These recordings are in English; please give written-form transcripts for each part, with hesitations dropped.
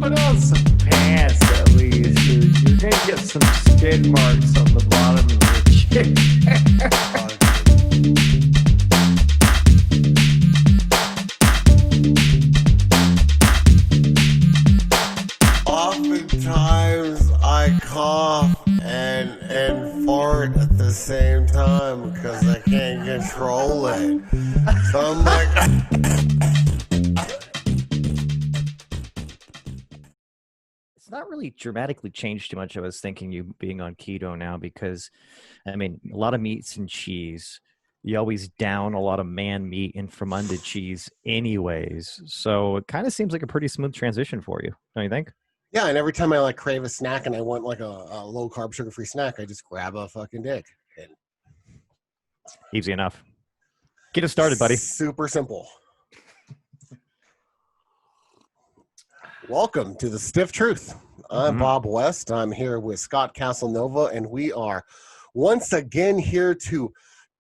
Put on some pants at least. You're gonna get some skid marks on the bottom of your Oftentimes I cough and fart at the same time because I can't control it. So I'm like, It's not really dramatically changed too much. I was thinking you being on keto now because, I mean, a lot of meats and cheese. You always down a lot of man meat and from under cheese anyways. So it kind of seems like a pretty smooth transition for you, don't you think? yeah, and every time I like crave a snack and I want like a low carb sugar free snack, I just grab a fucking dick. And Easy enough. Get us started, buddy. Super simple. Welcome to the Stiff Truth. I'm Bob West. I'm here with Scott Casanova, and we are once again here to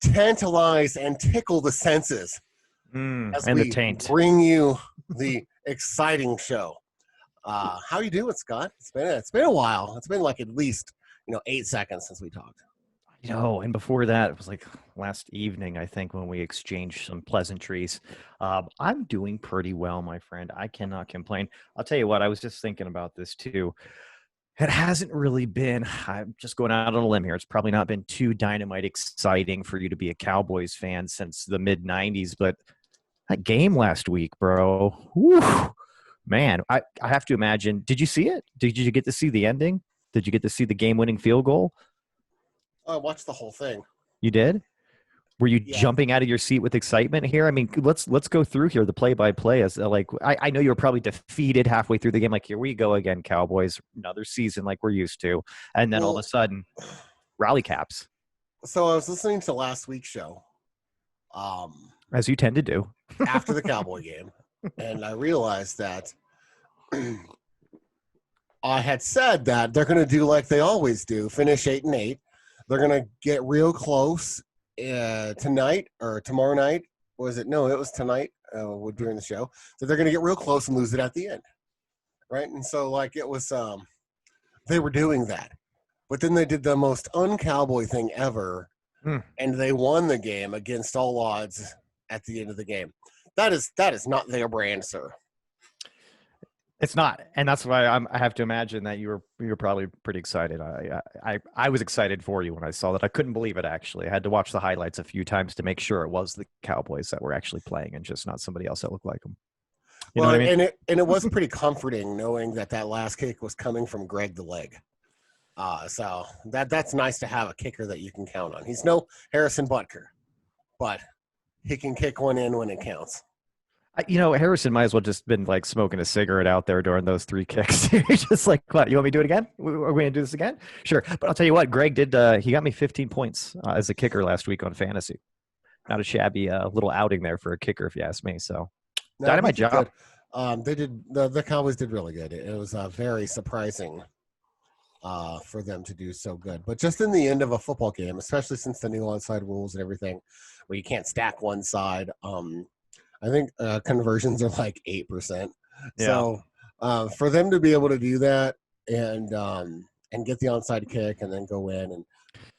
tantalize and tickle the senses as and we the taint. bring you the exciting show. How you doing, Scott? It's been a while. It's been like at least 8 seconds since we talked. And before that, it was like last evening, I think, when we exchanged some pleasantries. I'm doing pretty well, my friend. I cannot complain. I'll tell you what, I was just thinking about this too. It hasn't really been, I'm just going out on a limb here. It's probably not been too dynamite exciting for you to be a Cowboys fan since the mid 90s, but that game last week, bro, whew, man, I have to imagine. Did you see it? Did you get to see the ending? Did you get to see the game-winning field goal? I watched the whole thing. You did? Were you Yeah. jumping out of your seat with excitement here? I mean, let's go through here the play-by-play. As I know you were probably defeated halfway through the game. Like, here we go again, Cowboys, another season like we're used to, and then all of a sudden, rally caps, So I was listening to last week's show, as you tend to do. after the Cowboy game, and I realized that I had said that they're going to do like they always do, finish 8-8. They're going to get real close tonight or tomorrow night. Was it? No, it was tonight during the show. So they're going to get real close and lose it at the end, right? And so like it was, they were doing that, but then they did the most un-Cowboy thing ever, and they won the game against all odds at the end of the game. That is not their brand, sir. It's not, and that's why I have to imagine that you were probably pretty excited. I was excited for you when I saw that. I couldn't believe it, actually. I had to watch the highlights a few times to make sure it was the Cowboys that were actually playing and just not somebody else that looked like them. You know what I mean? And it was pretty comforting knowing that last kick was coming from Greg the Leg. So that's nice to have a kicker that you can count on. He's no Harrison Butker, but he can kick one in when it counts. Harrison might as well just been like smoking a cigarette out there during those 3 kicks. He's just like, what, you want me to do it again? Are we going to do this again? Sure. But I'll tell you what, Greg did, he got me 15 points as a kicker last week on fantasy. Not a shabby little outing there for a kicker, if you ask me. So, dynamite job. They did, the Cowboys did really good. It was very surprising for them to do so good. But just in the end of a football game, especially since the new onside rules and everything, where you can't stack one side, I think conversions are like 8%. Yeah. So for them to be able to do that and get the onside kick and then go in,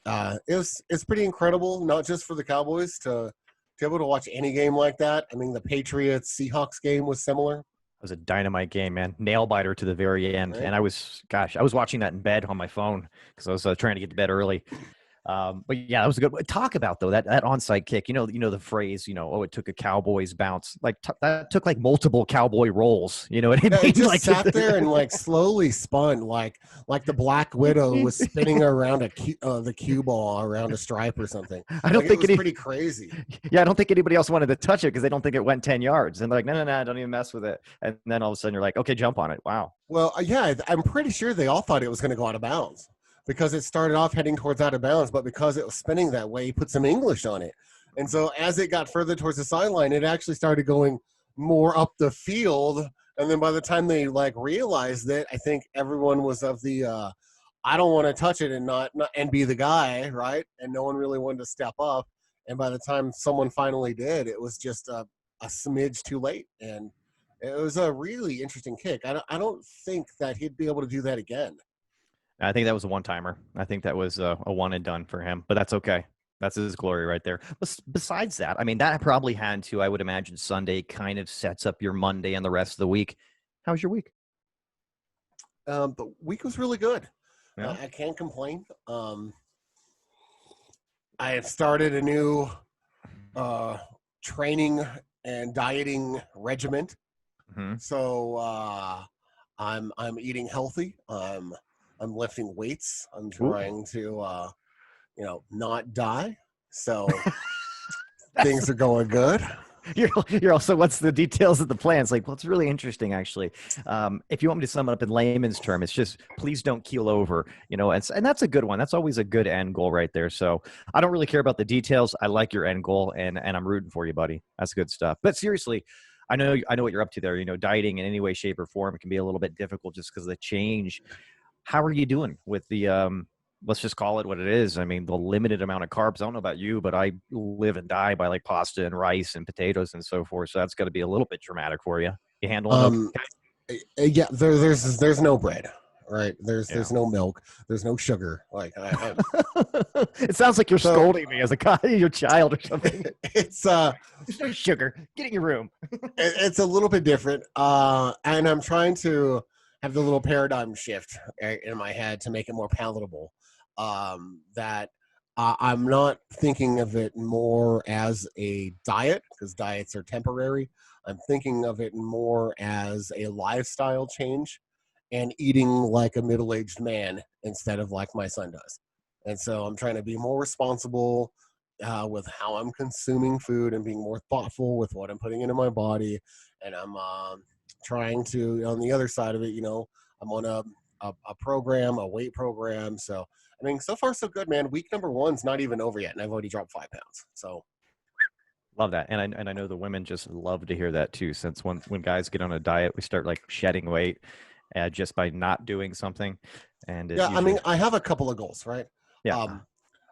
and it's pretty incredible, not just for the Cowboys to be able to watch any game like that. I mean, the Patriots-Seahawks game was similar. It was a dynamite game, man. Nail biter to the very end. Right. And I was watching that in bed on my phone because I was trying to get to bed early. But yeah, that was a good talk about though, that onside kick, the phrase, it took a Cowboys bounce, like that took like multiple Cowboy rolls. You know what I mean? It just like, sat there and like slowly spun like the Black Widow was spinning around the cue ball around a stripe or something. I don't think it was pretty crazy. Yeah, I don't think anybody else wanted to touch it because they don't think it went 10 yards. And they're like, no, don't even mess with it. And then all of a sudden you're like, okay, jump on it. Wow. Well, yeah, I'm pretty sure they all thought it was going to go out of bounds, because it started off heading towards out of bounds, but because it was spinning that way, he put some English on it. And so as it got further towards the sideline, it actually started going more up the field. And then by the time they realized it, I think everyone was of the I don't want to touch it and not and be the guy, right? And no one really wanted to step up. And by the time someone finally did, it was just a smidge too late. And It was a really interesting kick. I don't think that he'd be able to do that again. I think that was a one-timer. I think that was a one and done for him, but that's okay. That's his glory right there. Besides that, I mean, that probably had to, I would imagine, Sunday kind of sets up your Monday and the rest of the week. How was your week? The week was really good. Yeah. I can't complain. I have started a new training and dieting regiment. Mhm. So I'm eating healthy. I'm lifting weights. I'm trying to not die. So things are going good. You're also, what's the details of the plan? It's like, well, it's really interesting, actually. If you want me to sum it up in layman's term, it's just please don't keel over, and that's a good one. That's always a good end goal right there. So I don't really care about the details. I like your end goal, and I'm rooting for you, buddy. That's good stuff. But seriously, I know what you're up to there. Dieting in any way, shape, or form can be a little bit difficult just because of the change. How are you doing with the let's just call it what it is. I mean, the limited amount of carbs. I don't know about you, but I live and die by like pasta and rice and potatoes and so forth. So that's got to be a little bit dramatic for you. You handling okay? Yeah, there's no bread, right? There's Yeah. no milk, there's no sugar. Like It sounds like you're scolding me as a your child or something. it's There's no sugar. Get in your room. it's a little bit different. And I'm trying to have the little paradigm shift in my head to make it more palatable. That I'm not thinking of it more as a diet, because diets are temporary. I'm thinking of it more as a lifestyle change and eating like a middle-aged man instead of like my son does. And so I'm trying to be more responsible with how I'm consuming food and being more thoughtful with what I'm putting into my body. And I'm trying to, on the other side of it, I'm on a program, a weight program. So, I mean, so far so good, man. Week number 1's not even over yet, and I've already dropped 5 pounds. So Love that. And I know the women just love to hear that too, since when guys get on a diet, we start like shedding weight just by not doing something. And yeah, I mean, I have a couple of goals, right? Yeah.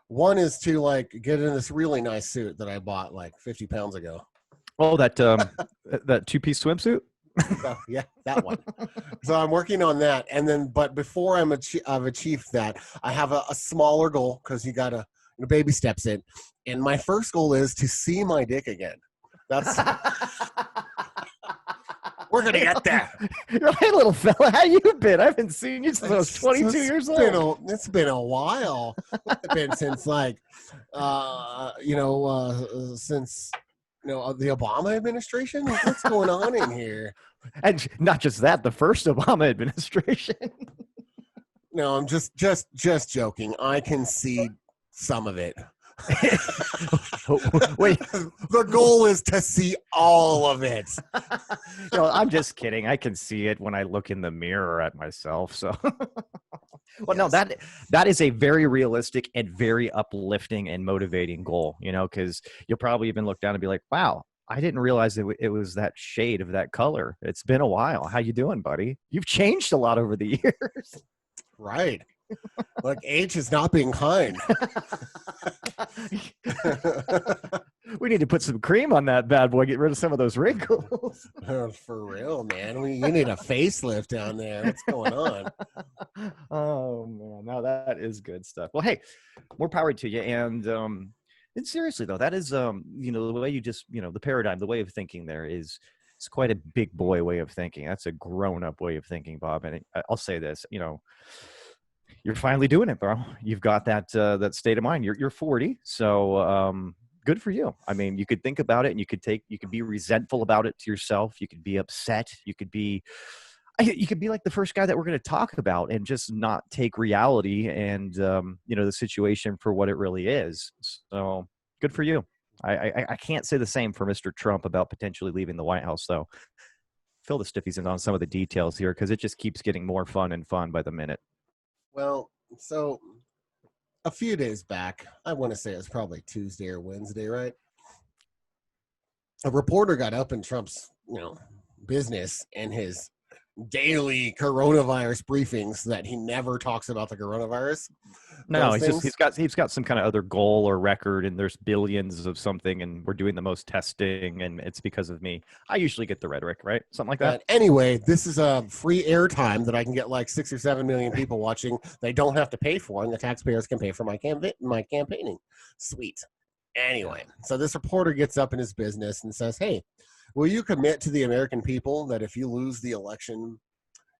One is to like get in this really nice suit that I bought like 50 pounds ago. Oh, that that 2-piece swimsuit. So, yeah, that one. So I'm working on that, and then, but before I've achieved that, I have a smaller goal, because you gotta baby steps in. And my first goal is to see my dick again. That's we're gonna get there. You're hey, little fella. How you been? I haven't seen you since I was 22 years old. It's been a while. It's been since like, since the Obama administration. What's going on in here? And not just that, the first Obama administration. No, I'm just joking. I can see some of it. Wait, the goal is to see all of it. I'm just kidding. I can see it when I look in the mirror at myself. So, well, no, that is a very realistic and very uplifting and motivating goal. Because you'll probably even look down and be like, "Wow, I didn't realize it was that shade of that color. It's been a while. How you doing, buddy? You've changed a lot over the years." Right. Like, age is not being kind. We need to put some cream on that bad boy. Get rid of some of those wrinkles. For real, man. You need a facelift down there. What's going on? Oh man, no, that is good stuff. Well, hey, more power to you. And seriously though, that is the way you just the paradigm, the way of thinking there is. It's quite a big boy way of thinking. That's a grown-up way of thinking, Bob. And I'll say this, you're finally doing it, bro. You've got that state of mind. You're 40, so good for you. I mean, you could think about it, and you could be resentful about it to yourself. You could be upset. You could be like the first guy that we're going to talk about, and just not take reality and the situation for what it really is. So good for you. I can't say the same for Mr. Trump about potentially leaving the White House, though. Fill the Stiffies in on some of the details here, because it just keeps getting more fun and fun by the minute. Well, so a few days back, I want to say it was probably Tuesday or Wednesday, right? A reporter got up in Trump's, business in his daily coronavirus briefings that he never talks about the coronavirus. No, Those things. he's got some kind of other goal or record, and there's billions of something, and we're doing the most testing, and it's because of me. I usually get the rhetoric, right? Something like that. But anyway, this is a free airtime that I can get like 6 or 7 million people watching. They don't have to pay for, and the taxpayers can pay for my campaigning. Sweet. Anyway, so this reporter gets up in his business and says, "Hey, will you commit to the American people that if you lose the election,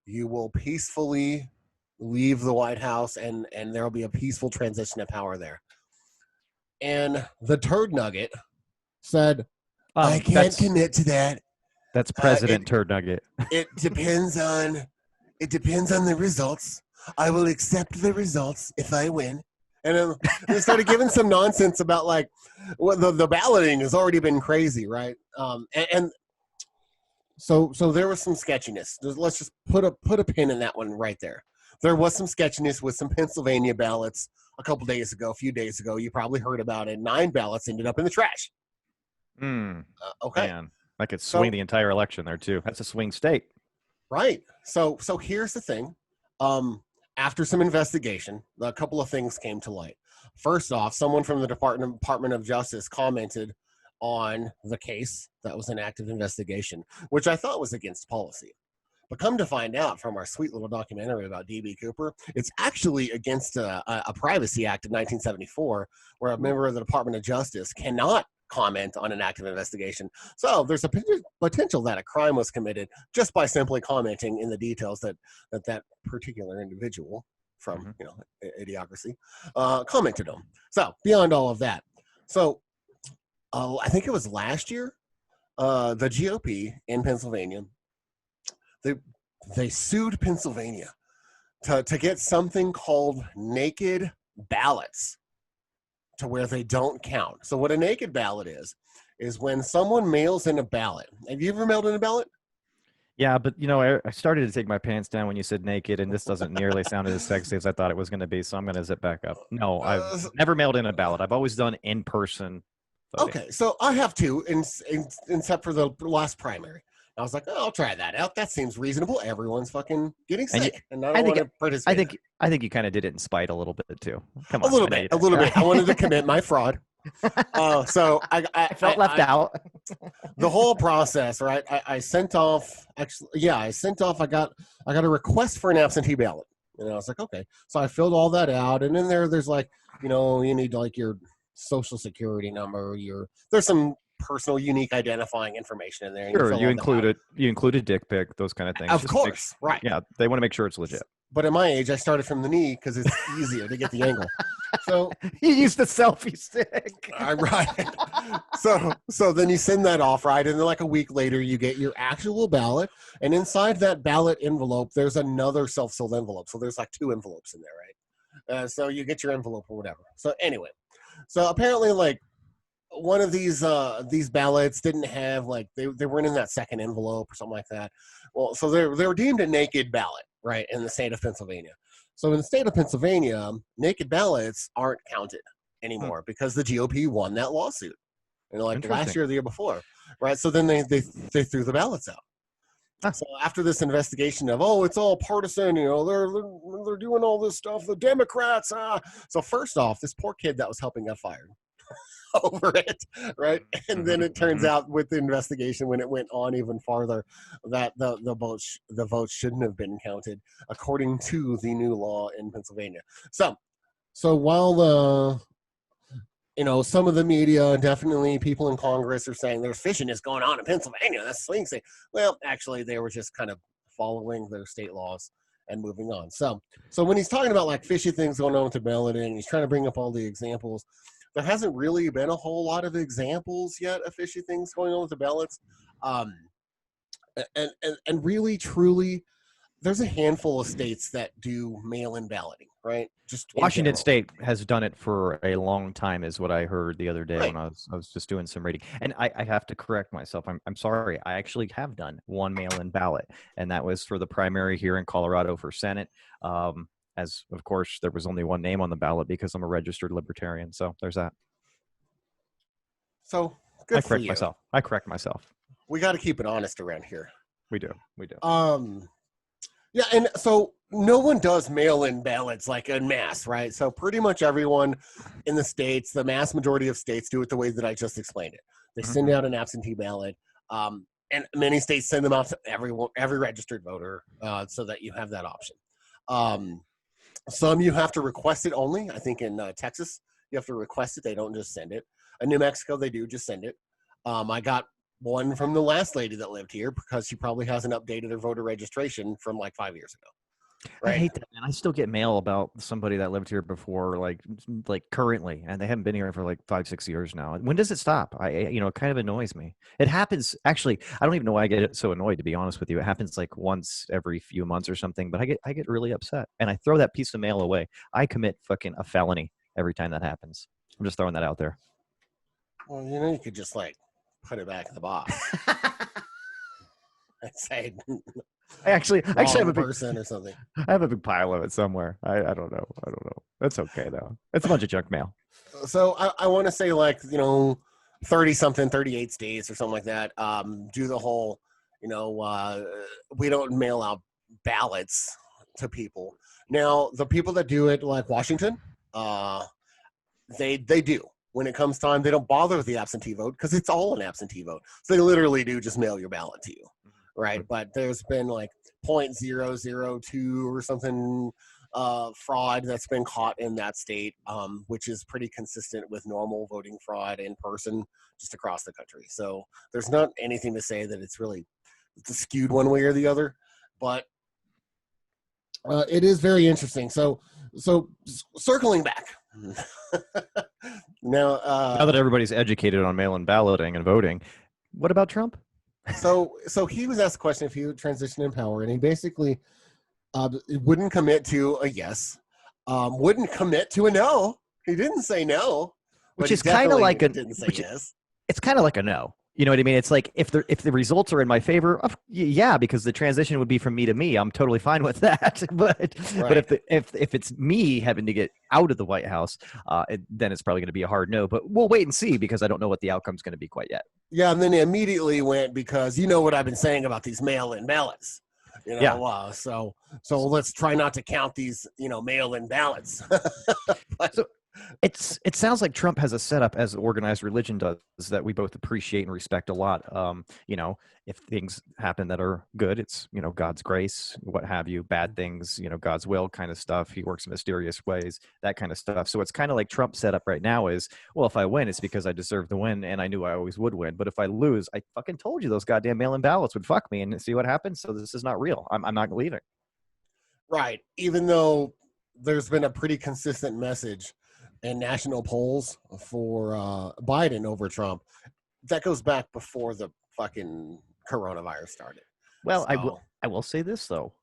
you will peacefully leave the White House and there will be a peaceful transition of power there?" And the turd nugget said, "I can't commit to that. That's President Turd Nugget. It depends on the results. I will accept the results if I win." And they started giving some nonsense about like the balloting has already been crazy, right? And so there was some sketchiness. Let's just put a pin in that one right there. There was some sketchiness with some Pennsylvania ballots a few days ago. You probably heard about it. 9 ballots ended up in the trash. Okay. Man, that could swing the entire election there too. That's a swing state. Right. So here's the thing. After some investigation, a couple of things came to light. First off, someone from the Department of Justice commented on the case that was an active investigation, which I thought was against policy. But come to find out from our sweet little documentary about D.B. Cooper, it's actually against a Privacy Act of 1974, where a member of the Department of Justice cannot comment on an active investigation. So there's a potential that a crime was committed just by simply commenting in the details that particular individual from Idiocracy commented on. So beyond all of that, so I think it was last year, the GOP in Pennsylvania, they sued Pennsylvania to get something called naked ballots, to where they don't count. So what a naked ballot is when someone mails in a ballot. Have you ever mailed in a ballot? Yeah, but I started to take my pants down when you said naked, and this doesn't nearly sound as sexy as I thought it was going to be, so I'm going to zip back up. No, I've never mailed in a ballot. I've always done in-person voting. Okay, so I have too, except for the last primary. I was like, I'll try that out. That seems reasonable. Everyone's fucking getting sick, and I don't want to participate. I think you kind of did it in spite a little bit too. Come on, a little bit. I wanted to commit my fraud. So I felt left out. The whole process, right? I sent off. Actually, yeah, I sent off. I got a request for an absentee ballot, and I was like, okay. So I filled all that out, and then there's like, you need like your social security number. There's some personal unique identifying information in there. Sure, you included dick pic, those kind of things. Of course, right. Yeah, they want to make sure it's legit. But at my age, I started from the knee because it's easier to get the angle. So you used the selfie stick. Right. So then you send that off, right? And then like a week later, you get your actual ballot. And inside that ballot envelope, there's another self-sealed envelope. So there's like 2 envelopes in there, right? So you get your envelope or whatever. So anyway, so apparently like one of these ballots didn't have like they weren't in that second envelope or something like that. Well, so they were deemed a naked ballot, right, in the state of Pennsylvania. So in the state of Pennsylvania, naked ballots aren't counted anymore because the GOP won that lawsuit, like last year or the year before, right? So then they threw the ballots out. So after this investigation of it's all partisan, they're doing all this stuff, the Democrats. So first off, this poor kid that was helping got fired over it, right? And then it turns out with the investigation, when it went on even farther, that the votes shouldn't have been counted according to the new law in Pennsylvania. So while some of the media, definitely people in Congress are saying there's fishiness going on in Pennsylvania, that's swing state. Well, actually, they were just kind of following their state laws and moving on. So when he's talking about like fishy things going on with the balloting, he's trying to bring up all the examples. There hasn't really been a whole lot of examples yet of fishy things going on with the ballots. And really, truly, there's a handful of states that do mail-in balloting, right? Just Washington State has done it for a long time, is what I heard the other day when I was just doing some reading. And I have to correct myself. I'm sorry. I actually have done one mail-in ballot, and that was for the primary here in Colorado for Senate. As of course, there was only one name on the ballot because I'm a registered libertarian. So there's that. So good for you. I correct myself. We got to keep it honest around here. We do. Yeah, and so no one does mail-in ballots like en masse, right? So pretty much everyone in the states, the mass majority of states, do it the way that I just explained it. They send Mhm. out an absentee ballot, and many states send them out to everyone, every registered voter, so that you have that option. Um, some you have to request it only. I think in Texas you have to request it; they don't just send it. In New Mexico, they do just send it. I got one from the last lady that lived here because she probably hasn't updated her voter registration from like 5 years ago. I Right. hate that, man. I still get mail about somebody that lived here before, like currently, and they haven't been here for like 5, 6 years now. When does it stop? It kind of annoys me. It happens actually. I don't even know why I get so annoyed. To be honest with you, it happens like once every few months or something. But I get really upset, and I throw that piece of mail away. I commit fucking a felony every time that happens. I'm just throwing that out there. Well, you could just like put it back in the box and say I actually have wrong a big person or something. I have a big pile of it somewhere. I don't know. I don't know. That's okay though. It's a bunch of junk mail. So I want to say like 30 something, 38 states or something like that. Do the whole, we don't mail out ballots to people. Now the people that do it, like Washington, uh, they do. When it comes time, they don't bother with the absentee vote because it's all an absentee vote. So they literally do just mail your ballot to you, right? But there's been like 0.002 or something fraud that's been caught in that state, which is pretty consistent with normal voting fraud in person just across the country. So there's not anything to say that it's really skewed one way or the other, but it is very interesting. So circling back. Now, Now that everybody's educated on mail-in balloting and voting, what about Trump? so he was asked a question if he would transition in power, and he basically wouldn't commit to a yes, wouldn't commit to a no. He didn't say no, but Which he is kind of definitely like didn't say which yes. it's kind of like a no. You know what I mean? It's like if the results are in my favor, yeah, because the transition would be from me to me. I'm totally fine with that. But Right. if it's me having to get out of the White House, then it's probably going to be a hard no. But we'll wait and see because I don't know what the outcome's going to be quite yet. Yeah, and then he immediately went because you know what I've been saying about these mail-in ballots. Yeah. So let's try not to count these mail-in ballots. But So it sounds like Trump has a setup as organized religion does that we both appreciate and respect a lot. If things happen that are good, it's God's grace, what have you. Bad things, God's will, kind of stuff. He works in mysterious ways, that kind of stuff. So it's kind of like Trump's setup right now is, well, if I win, it's because I deserve the win, and I knew I always would win. But if I lose, I fucking told you those goddamn mail-in ballots would fuck me, and see what happens. So this is not real. I'm not leaving. right, even though there's been a pretty consistent message in national polls for Biden over Trump, that goes back before the fucking coronavirus started. Well, I will. So I will say this though,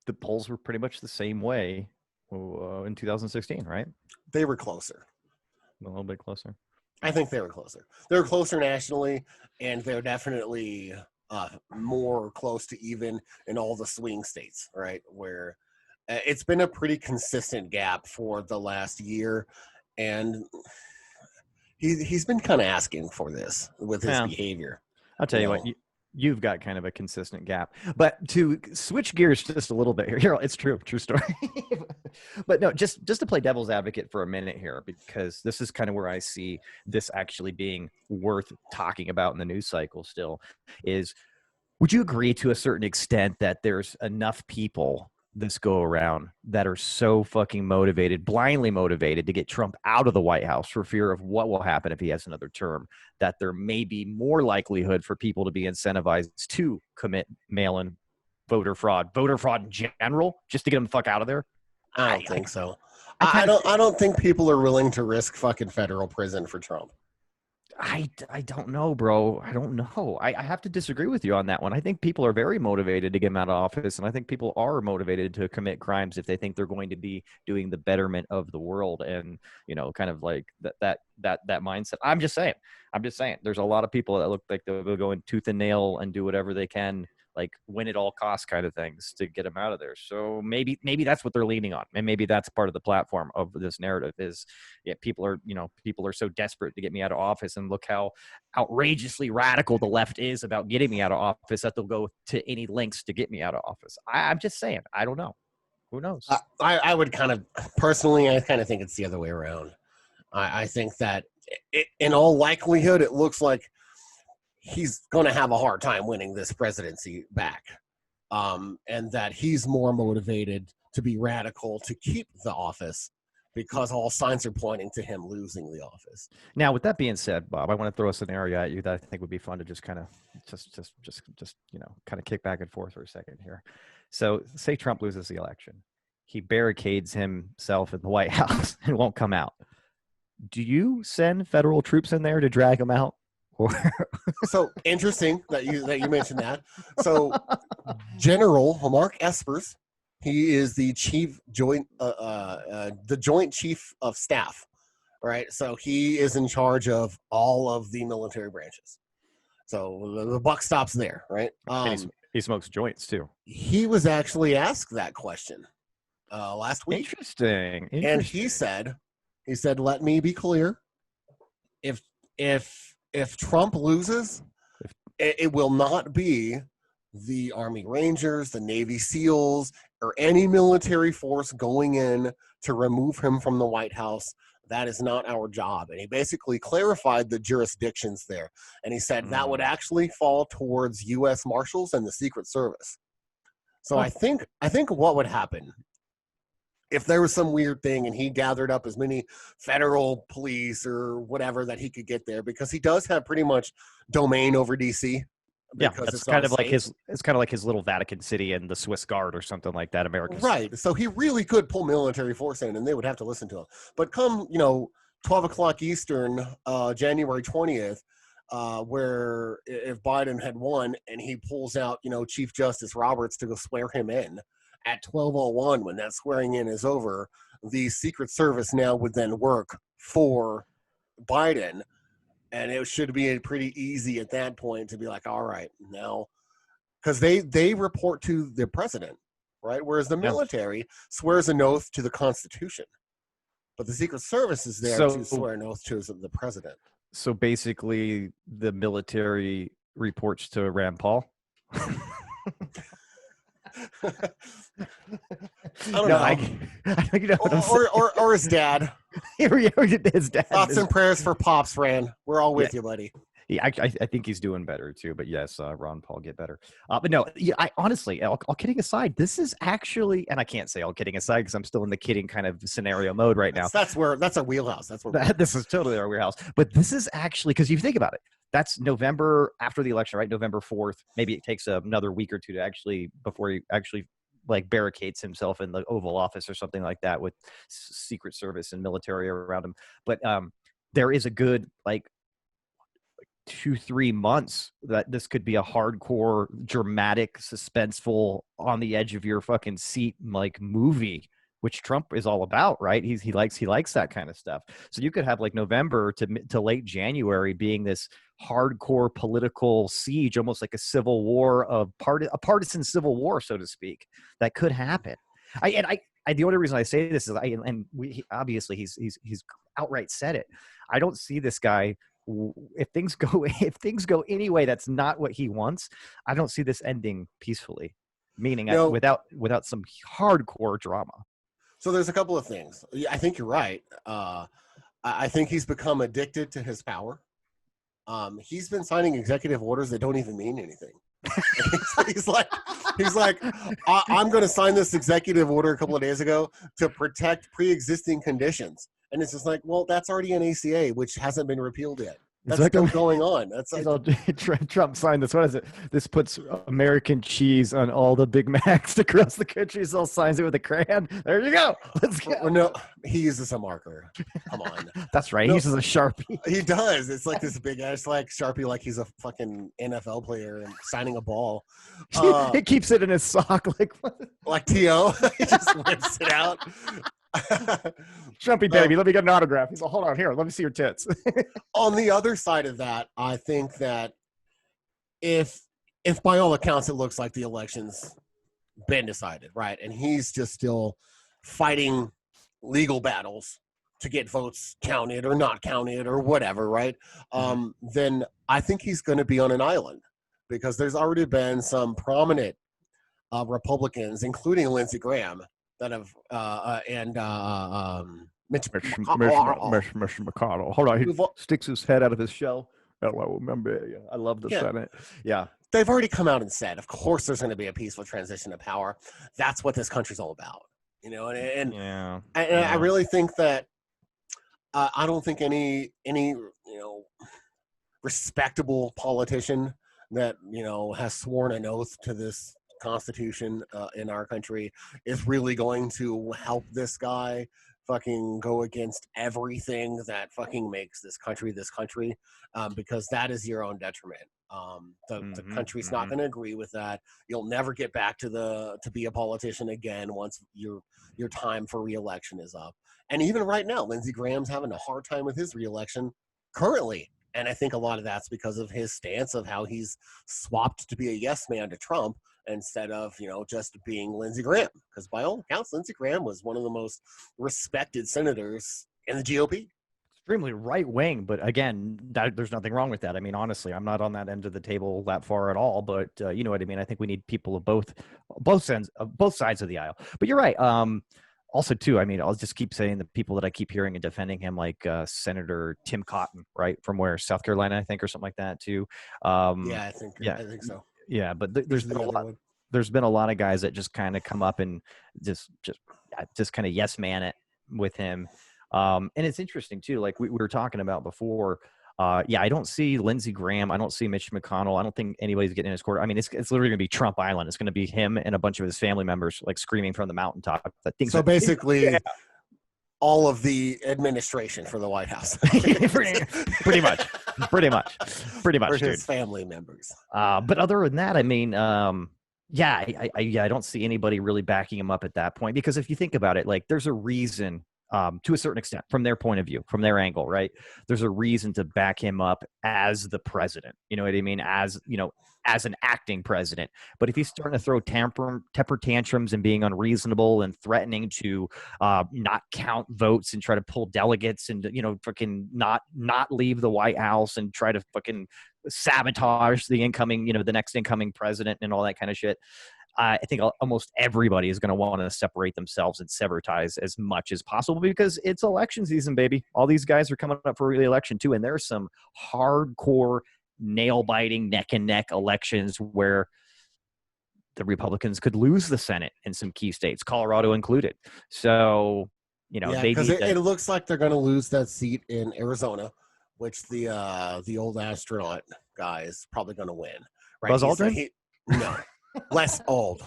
the polls were pretty much the same way in 2016, right? they were closer. A little bit closer. I think they were closer. They were closer nationally, and they're definitely more close to even in all the swing states, right? Where it's been a pretty consistent gap for the last year, and he's been kind of asking for this with his Yeah, behavior. I'll tell You you what, know, you've got kind of a consistent gap. But to switch gears just a little bit here, it's true story. But no, just to play devil's advocate for a minute here, because this is kind of where I see this actually being worth talking about in the news cycle still, is would you agree to a certain extent that there's enough people this go around that are so fucking motivated, blindly motivated to get Trump out of the White House for fear of what will happen if he has another term, that there may be more likelihood for people to be incentivized to commit mail-in voter fraud in general, just to get them the fuck out of there? I I don't think so. I I kind of don't. I don't think people are willing to risk fucking federal prison for Trump. I don't know, bro. I don't know. I have to disagree with you on that one. I think people are very motivated to get him out of office, and I think people are motivated to commit crimes if they think they're going to be doing the betterment of the world, and kind of like that mindset. I'm just saying. There's a lot of people that look like they'll go in tooth and nail and do whatever they can, like win at all costs kind of things to get him out of there. So maybe that's what they're leaning on, and maybe that's part of the platform of this narrative is, yeah, people are so desperate to get me out of office, and look how outrageously radical the left is about getting me out of office that they'll go to any lengths to get me out of office. I'm just saying, I don't know. Who knows? I would kind of personally, I kind of think it's the other way around. I think that in all likelihood, it looks like he's going to have a hard time winning this presidency back, and that he's more motivated to be radical to keep the office because all signs are pointing to him losing the office. Now, with that being said, Bob, I want to throw a scenario at you that I think would be fun to just kind of just kind of kick back and forth for a second here. So, say Trump loses the election, he barricades himself in the White House and won't come out. Do you send federal troops in there to drag him out? Or So interesting that you mentioned that. So General Mark Espers, he is the joint chief of staff, right? So he is in charge of all of the military branches. So the buck stops there, right? he smokes joints too. He was actually asked that question last week. Interesting. And he said, let me be clear. If Trump loses, it will not be the Army Rangers, the Navy SEALs, or any military force going in to remove him from the White House. That is not our job. And he basically clarified the jurisdictions there. And he said that would actually fall towards U.S. Marshals and the Secret Service. So I think what would happen if there was some weird thing and he gathered up as many federal police or whatever that he could get there, because he does have pretty much domain over DC. Yeah, it's kind of like his little Vatican City and the Swiss Guard or something like that. American, right? So he really could pull military force in, and they would have to listen to him. But come 12 o'clock Eastern, January 20th, where if Biden had won and he pulls out Chief Justice Roberts to go swear him in at 12:01, when that swearing in is over, the Secret Service now would then work for Biden. And it should be pretty easy at that point to be like, all right, now, because they report to the president, right? Whereas the military swears an oath to the Constitution. But the Secret Service is there to swear an oath to the president. So basically, the military reports to Rand Paul? I don't know. Or his dad. His dad. Thoughts and prayers for Pops, Rand. We're all with you, buddy. Yeah, I think he's doing better too. But yes, Ron Paul, get better. But no, I honestly, all kidding aside, this is actually, and I can't say all kidding aside because I'm still in the kidding kind of scenario mode right now. That's our wheelhouse. This is totally our wheelhouse. But this is actually, because you think about it, that's November after the election, right? November 4th. Maybe it takes another week or two to before he actually like barricades himself in the Oval Office or something like that with Secret Service and military around him. But there is a good 2-3 months that this could be a hardcore, dramatic, suspenseful, on the edge of your fucking seat movie, which Trump is all about, right? He likes that kind of stuff. So you could have November to late January being this hardcore political siege, almost like a civil war a partisan civil war, so to speak, that could happen. The only reason I say this is obviously he's outright said it. I don't see this guy. If things go any way that's not what he wants, I don't see this ending peacefully. Meaning without some hardcore drama. So there's a couple of things. I think you're right. I think he's become addicted to his power. He's been signing executive orders that don't even mean anything. he's like, I'm going to sign this executive order a couple of days ago to protect pre-existing conditions. And it's just like, well, that's already an ACA, which hasn't been repealed yet. That's still going on. That's Trump signed this. What is it? This puts American cheese on all the Big Macs across the country. So signs it with a crayon. There you go. Let's go. Well, no, he uses a marker. Come on. That's right. He uses a Sharpie. He does. It's like this big ass Sharpie, like he's a fucking NFL player and signing a ball. He keeps it in his sock, like T.O. He just whips it out. Trumpy baby, let me get an autograph. He's like, hold on, here, let me see your tits. On the other side of that, I think that if if by all accounts it looks like the election's been decided, right? And he's just still fighting legal battles to get votes counted or not counted or whatever, right? Then I think he's going to be on an island because there's already been some prominent Republicans, including Lindsey Graham, that have Mitch McConnell. Hold on, he We've al- sticks his head out of his shell. Hello, remember? Yeah, I love the Yeah. Senate. Yeah, they've already come out and said, of course, there's going to be a peaceful transition of power. That's what this country's all about, you know. And yeah. I really think that I don't think any respectable politician that has sworn an oath to this Constitution in our country is really going to help this guy fucking go against everything that fucking makes this country because that is your own detriment. The country's not going to agree with that. You'll never get back to be a politician again once your time for re-election is up. And even right now, Lindsey Graham's having a hard time with his re-election currently. And I think a lot of that's because of his stance of how he's swapped to be a yes man to Trump instead of, just being Lindsey Graham. Because by all accounts, Lindsey Graham was one of the most respected senators in the GOP. Extremely right wing, but again, there's nothing wrong with that. I mean, honestly, I'm not on that end of the table that far at all. But you know what I mean. I think we need people of both sides of the aisle. But you're right. Also, too, I mean, I'll just keep saying the people that I keep hearing and defending him, like Senator Tim Cotton, right, from where South Carolina, I think, or something like that, too. I think so. Yeah, but there's been a lot. There's been a lot of guys that just kind of come up and just kind of yes man it with him. And it's interesting too, like we were talking about before. I don't see Lindsey Graham. I don't see Mitch McConnell. I don't think anybody's getting in his court. I mean, it's literally going to be Trump Island. It's going to be him and a bunch of his family members like screaming from the mountaintop. So basically, all of the administration for the White House, pretty much, for his dude. family members. But other than that, I mean, I don't see anybody really backing him up at that point because if you think about it, like there's a reason. To a certain extent, from their point of view, from their angle, right? There's a reason to back him up as the president. You know what I mean? As an acting president. But if he's starting to throw temper tantrums and being unreasonable and threatening to not count votes and try to pull delegates and fucking not leave the White House and try to fucking sabotage the next incoming president and all that kind of shit. I think almost everybody is going to want to separate themselves and sever ties as much as possible because it's election season, baby. All these guys are coming up for re-election too, and there's some hardcore, nail-biting, neck-and-neck elections where the Republicans could lose the Senate in some key states, Colorado included. So, because it looks like they're going to lose that seat in Arizona, which the old astronaut guy is probably going to win. Right? Buzz Aldrin? No. Less old.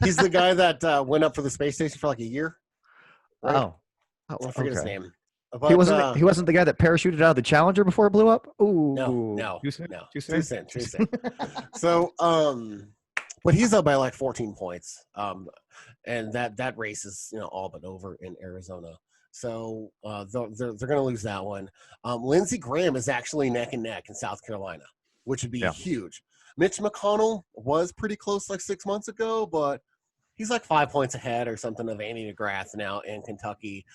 He's the guy that went up for the space station for like a year. Right? Oh, I forget his name. But, he wasn't the guy that parachuted out of the Challenger before it blew up. Ooh, no, too soon. Too soon. So, but he's up by like 14 points. And that race is all but over in Arizona. So they're going to lose that one. Lindsey Graham is actually neck and neck in South Carolina, which would be huge. Mitch McConnell was pretty close like 6 months ago, but he's like 5 points ahead or something of Amy McGrath now in Kentucky.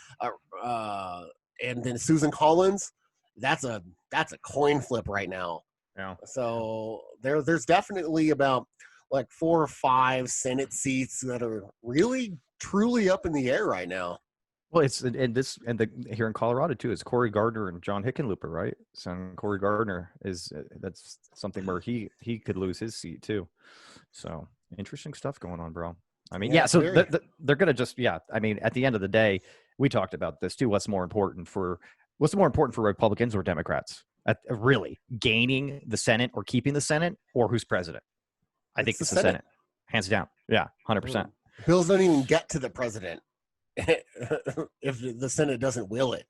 And then Susan Collins, that's a coin flip right now. Yeah. So there's definitely about like 4 or 5 Senate seats that are really truly up in the air right now. Well, it's here in Colorado too. It's Cory Gardner and John Hickenlooper, right? So Cory Gardner that's something where he could lose his seat too. So interesting stuff going on, bro. I mean, so they're gonna just I mean, at the end of the day, we talked about this too. What's more important for Republicans or Democrats? Really, gaining the Senate or keeping the Senate, or who's president? I think it's the Senate, hands down. Yeah, 100%. Bills don't even get to the president if the Senate doesn't will it.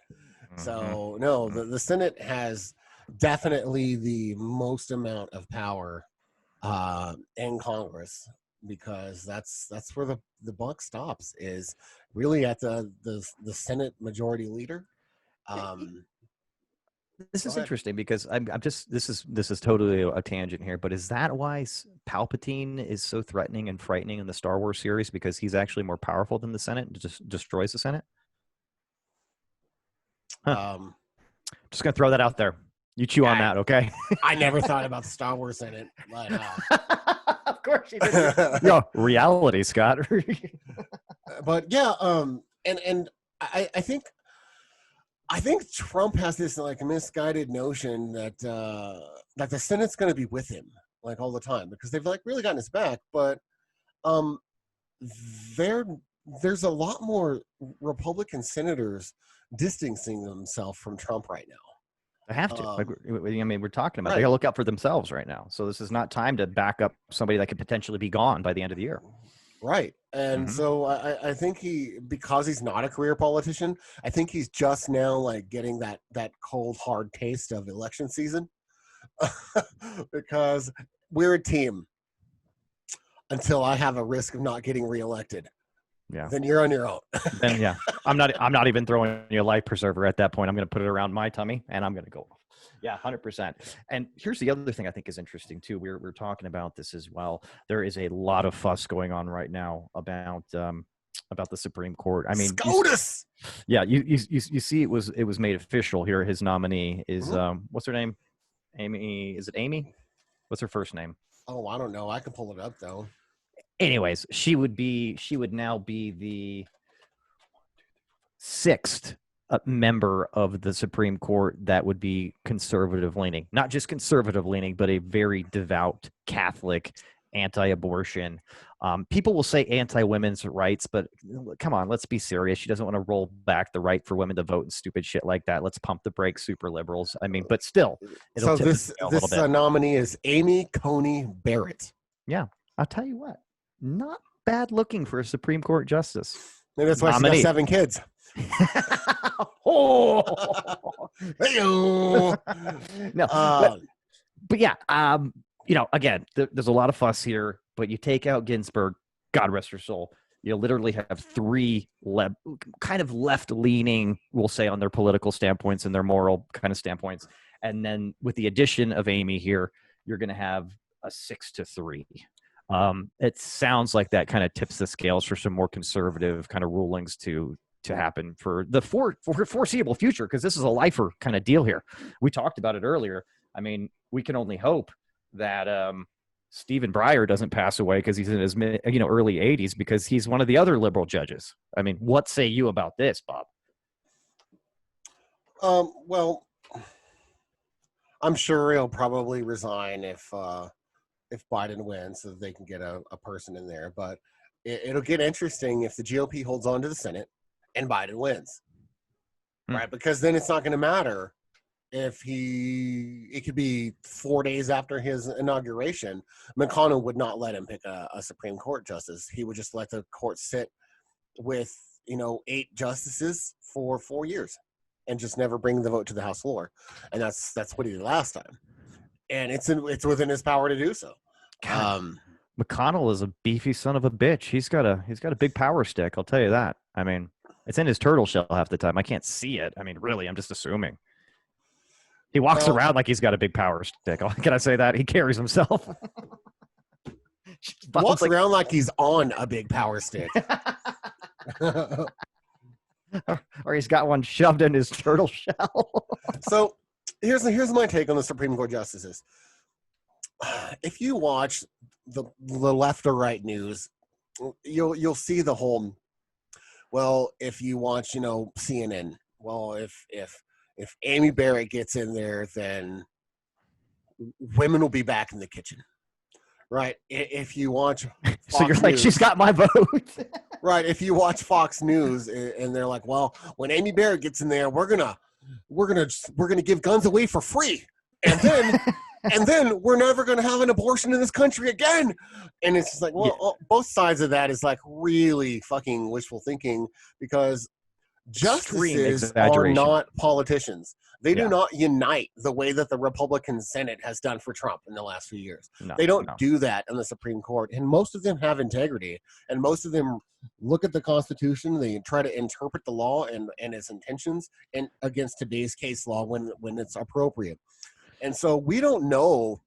So no, the Senate has definitely the most amount of power in Congress because that's where the buck stops is really at the Senate majority leader. This Go is ahead. interesting because I'm just this is totally a tangent here, but is that why Palpatine is so threatening and frightening in the Star Wars series because he's actually more powerful than the Senate and just destroys the Senate? Huh. Um, Just gonna throw that out there. You chew on I, that, okay? I never thought about the Star Wars in it, but Of course you did. Yeah, reality, Scott. but yeah, and I think Trump has this like misguided notion that that the Senate's going to be with him like all the time because they've like really gotten his back, but um, there there's a lot more Republican senators distancing themselves from Trump right now. They have to. Like, I mean, we're talking about. They Right. gotta look out for themselves right now. So this is not time to back up somebody that could potentially be gone by the end of the year. Right. And Mhm. so I think because he's not a career politician, I think he's just now like getting that cold, hard taste of election season because we're a team until I have a risk of not getting reelected. Yeah. Then you're on your own. Then yeah, I'm not even throwing you a life preserver at that point. I'm going to put it around my tummy and I'm going to go off. Yeah, 100%. And here's the other thing I think is interesting too. We're talking about this as well. There is a lot of fuss going on right now about the Supreme Court. I mean, SCOTUS. you see it was made official here. His nominee is what's her name? Amy. Is it Amy? What's her first name? Oh, I don't know. I can pull it up though. Anyways, she would now be the sixth member of the Supreme Court that would be conservative leaning, not just conservative leaning, but a very devout Catholic, anti-abortion. People will say anti-women's rights, but come on, let's be serious. She doesn't want to roll back the right for women to vote and stupid shit like that. Let's pump the brakes, super liberals. I mean, but still, it'll So tip this a little bit. nominee is Amy Coney Barrett. Yeah, I'll tell you what, not bad looking for a Supreme Court justice. Maybe that's why Nominee. she got 7 kids. Oh, Hey-o. no, but yeah, again, there's a lot of fuss here, but you take out Ginsburg, God rest her soul, you literally have three kind of left-leaning, we'll say, on their political standpoints and their moral kind of standpoints. And then with the addition of Amy here, you're going to have a 6-3. It sounds like that kind of tips the scales for some more conservative kind of rulings to happen for the foreseeable future, because this is a lifer kind of deal here. We talked about it earlier. I mean, we can only hope that Stephen Breyer doesn't pass away because he's in his early 80s, because he's one of the other liberal judges. I mean, what say you about this, Bob? Well, I'm sure he'll probably resign if Biden wins, so that they can get a person in there. But it'll get interesting if the GOP holds on to the Senate and Biden wins, right? Because then it's not going to matter if it could be 4 days after his inauguration. McConnell would not let him pick a Supreme Court justice. He would just let the court sit with 8 justices for 4 years and just never bring the vote to the House floor. And that's what he did last time. And it's within his power to do so. McConnell is a beefy son of a bitch. He's got a big power stick. I'll tell you that. I mean, it's in his turtle shell half the time. I can't see it. I mean, really, I'm just assuming. He walks around like he's got a big power stick. Can I say that? He carries himself. Walks around like he's on a big power stick. Or he's got one shoved in his turtle shell. So here's my take on the Supreme Court justices. If you watch the left or right news, you'll see the whole. Well, if you watch, CNN, well, if Amy Barrett gets in there, then women will be back in the kitchen, right? If you watch Fox So you're like, News, she's got my vote. right? If you watch Fox News and they're like, well, when Amy Barrett gets in there, we're gonna give guns away for free, and then. And then we're never going to have an abortion in this country again. And it's just like, well, both sides of that is like really fucking wishful thinking, because Justices are exaggeration. not politicians. They do Yeah. not unite the way that the Republican Senate has done for Trump in the last few years. No, They don't no. do that in the Supreme Court. And most of them have integrity. And most of them look at the Constitution. They try to interpret the law and its intentions and against today's case law when it's appropriate. And so we don't know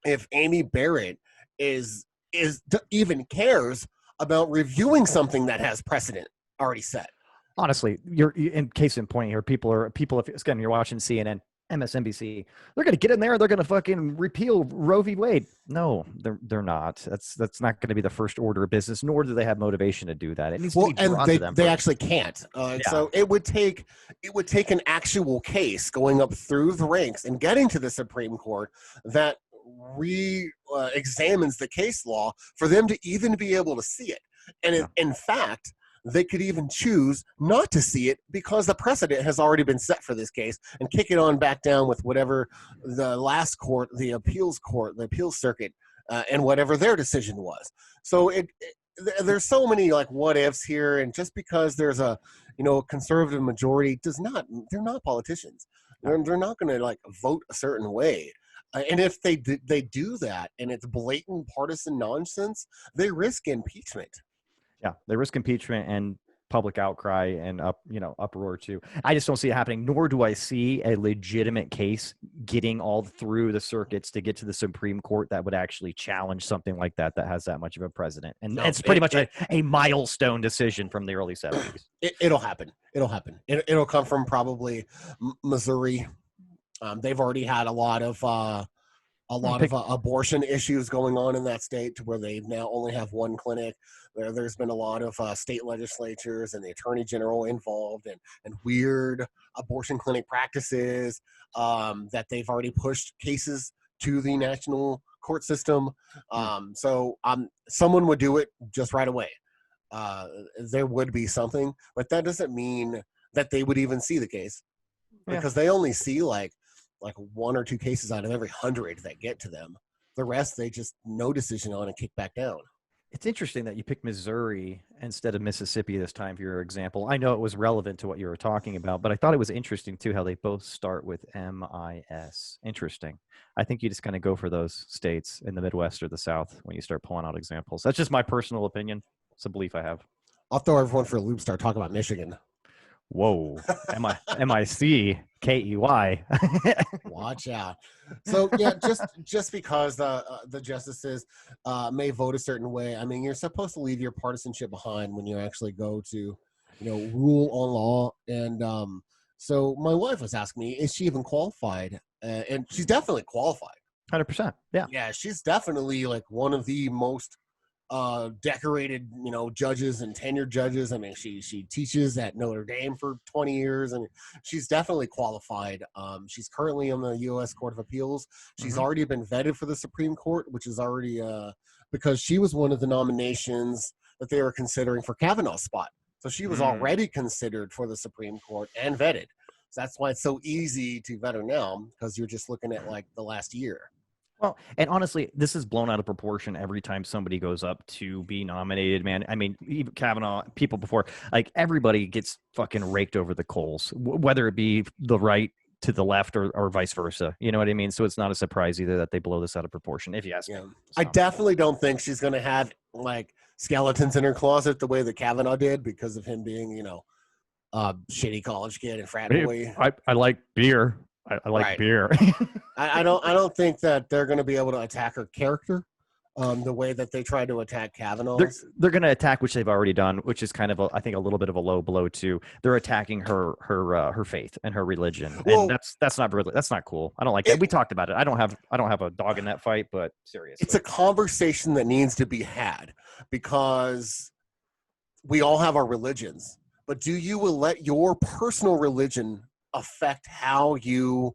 if Amy Barrett even cares about reviewing something that has precedent already set. Honestly, you're in case in point here. People, if again, you're watching CNN, MSNBC, they're going to get in there. They're going to fucking repeal Roe v. Wade. No, they're not. That's not going to be the first order of business, nor do they have motivation to do that. It needs to be brought to them. They actually can't. So it would take an actual case going up through the ranks and getting to the Supreme Court that examines the case law for them to even be able to see it. And in fact, they could even choose not to see it because the precedent has already been set for this case and kick it on back down with whatever the last court, the appeals circuit, and whatever their decision was. So there's so many like what ifs here, and just because there's a conservative majority they're not politicians. They're not going to like vote a certain way. And if they do that and it's blatant partisan nonsense, they risk impeachment. Yeah, they risk impeachment and public outcry and uproar too. I just don't see it happening, nor do I see a legitimate case getting all through the circuits to get to the Supreme Court that would actually challenge something like that has that much of a precedent. And it's pretty much a milestone decision from the early 70s. It'll happen. It'll come from probably Missouri. They've already had a lot of abortion issues going on in that state, to where they now only have one clinic. There's been a lot of state legislatures and the attorney general involved and weird abortion clinic practices that they've already pushed cases to the national court system. So someone would do it just right away. There would be something, but that doesn't mean that they would even see the case, because they only see like one or two cases out of every 100 that get to them. The rest, they just no decision on and kick back down. It's interesting that you picked Missouri instead of Mississippi this time for your example. I know it was relevant to what you were talking about, but I thought it was interesting too how they both start with MIS. Interesting. I think you just kind of go for those states in the Midwest or the South when you start pulling out examples. That's just my personal opinion. It's a belief I have. I'll throw everyone for a loop, start talking about Michigan. Whoa. M-I-C-K-E-Y. Watch out. So yeah, just because the justices may vote a certain way, I mean, you're supposed to leave your partisanship behind when you actually go to rule on law. And so my wife was asking me, is she even qualified? And she's definitely qualified. 100%. Yeah, she's definitely like one of the most decorated judges and tenured judges. I mean, she teaches at Notre Dame for 20 years. I mean, she's definitely qualified. She's currently on the U.S. Court of Appeals. She's already been vetted for the Supreme Court, which is already because she was one of the nominations that they were considering for Kavanaugh's spot. So she was already considered for the Supreme Court and vetted. So that's why it's so easy to vet her now, because you're just looking at like the last year. Well, and honestly, this is blown out of proportion every time somebody goes up to be nominated, man. I mean, even Kavanaugh, people before, like everybody gets fucking raked over the coals, whether it be the right to the left or vice versa. You know what I mean? So it's not a surprise either that they blow this out of proportion, if you ask me. So. I definitely don't think she's going to have like skeletons in her closet the way that Kavanaugh did, because of him being, shitty college kid and frat boy. I like beer. I like beer. I don't think that they're going to be able to attack her character the way that they tried to attack Kavanaugh. They're going to attack, which they've already done, which is kind of I think a little bit of a low blow too. They're attacking her faith and her religion, and that's not cool. I don't like that. We talked about it. I don't have a dog in that fight, but seriously, it's a conversation that needs to be had, because we all have our religions, but do you let your personal religion affect how you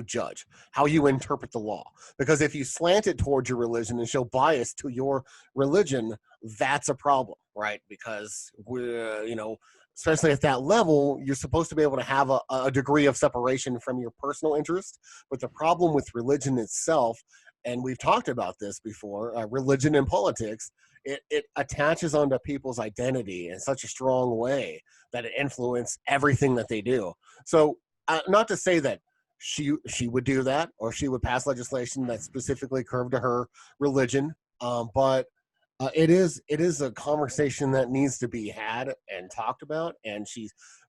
judge, how you interpret the law? Because if you slant it towards your religion and show bias to your religion, that's a problem, right? Because we're, especially at that level, you're supposed to be able to have a degree of separation from your personal interest. But the problem with religion itself, and we've talked about this before, religion and politics, it attaches onto people's identity in such a strong way that it influences everything that they do. So, not to say that she would do that or she would pass legislation that's specifically curved to her religion, but it is a conversation that needs to be had and talked about. And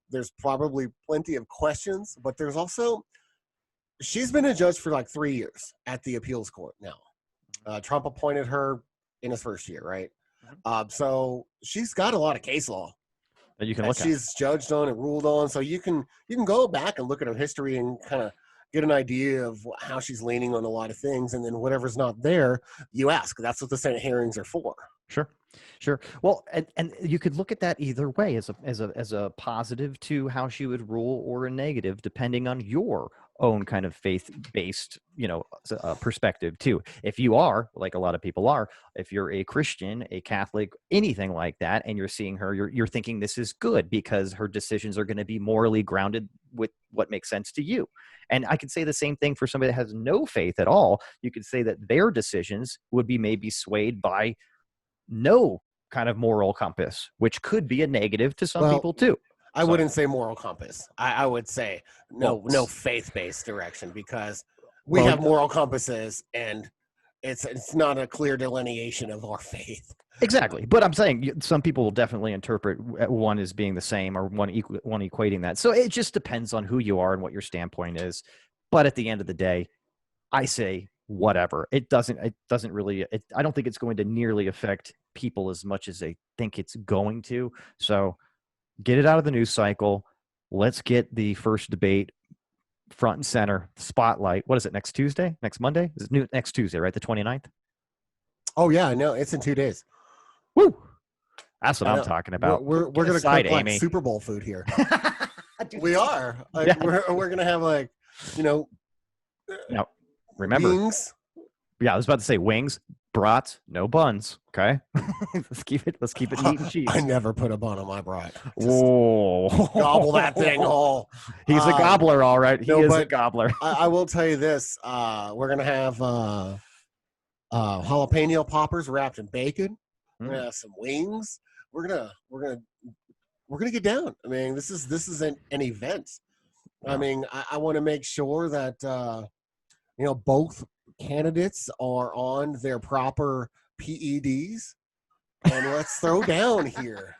there's probably plenty of questions, but there's also, she's been a judge for like 3 years at the appeals court now. Trump appointed her in his first year, right? So she's got a lot of case law that you can that look at. she's judged on and ruled on. So you can go back and look at her history and kind of get an idea of how she's leaning on a lot of things. And then whatever's not there, you ask. That's what the Senate hearings are for. Sure. Well, and you could look at that either way, as a positive to how she would rule, or a negative, depending on your own kind of faith-based, perspective too. If you are, like a lot of people are, if you're a Christian, a Catholic, anything like that, and you're seeing her, you're thinking this is good because her decisions are going to be morally grounded with what makes sense to you. And I could say the same thing for somebody that has no faith at all. You could say that their decisions would be maybe swayed by no kind of moral compass, which could be a negative to some people too. I wouldn't say moral compass. I would say no faith-based direction, because we have moral compasses and it's not a clear delineation of our faith. Exactly. But I'm saying some people will definitely interpret one as being the same, or one equating that. So it just depends on who you are and what your standpoint is. But at the end of the day, I say whatever. It doesn't really, I don't think it's going to nearly affect people as much as they think it's going to. So get it out of the news cycle. Let's get the first debate front and center, spotlight. What is it, next Tuesday? Next Monday? Is it next Tuesday, right? The 29th? Oh, yeah. No, it's in 2 days. Woo! That's what I'm talking about. We're going to cook like Super Bowl food here. We are. Like, we're going to have like, Now, remember. Wings. Yeah, I was about to say wings, brats, no buns. Okay, let's keep it meat and cheese. I never put a bun on my brat. Whoa! Gobble that thing whole. He's a gobbler, all right. He is a gobbler. I will tell you this: we're gonna have jalapeno poppers wrapped in bacon. We're gonna have some wings. We're gonna get down. I mean, this is an event. I mean, I want to make sure that both candidates are on their proper PEDs, and let's throw down here.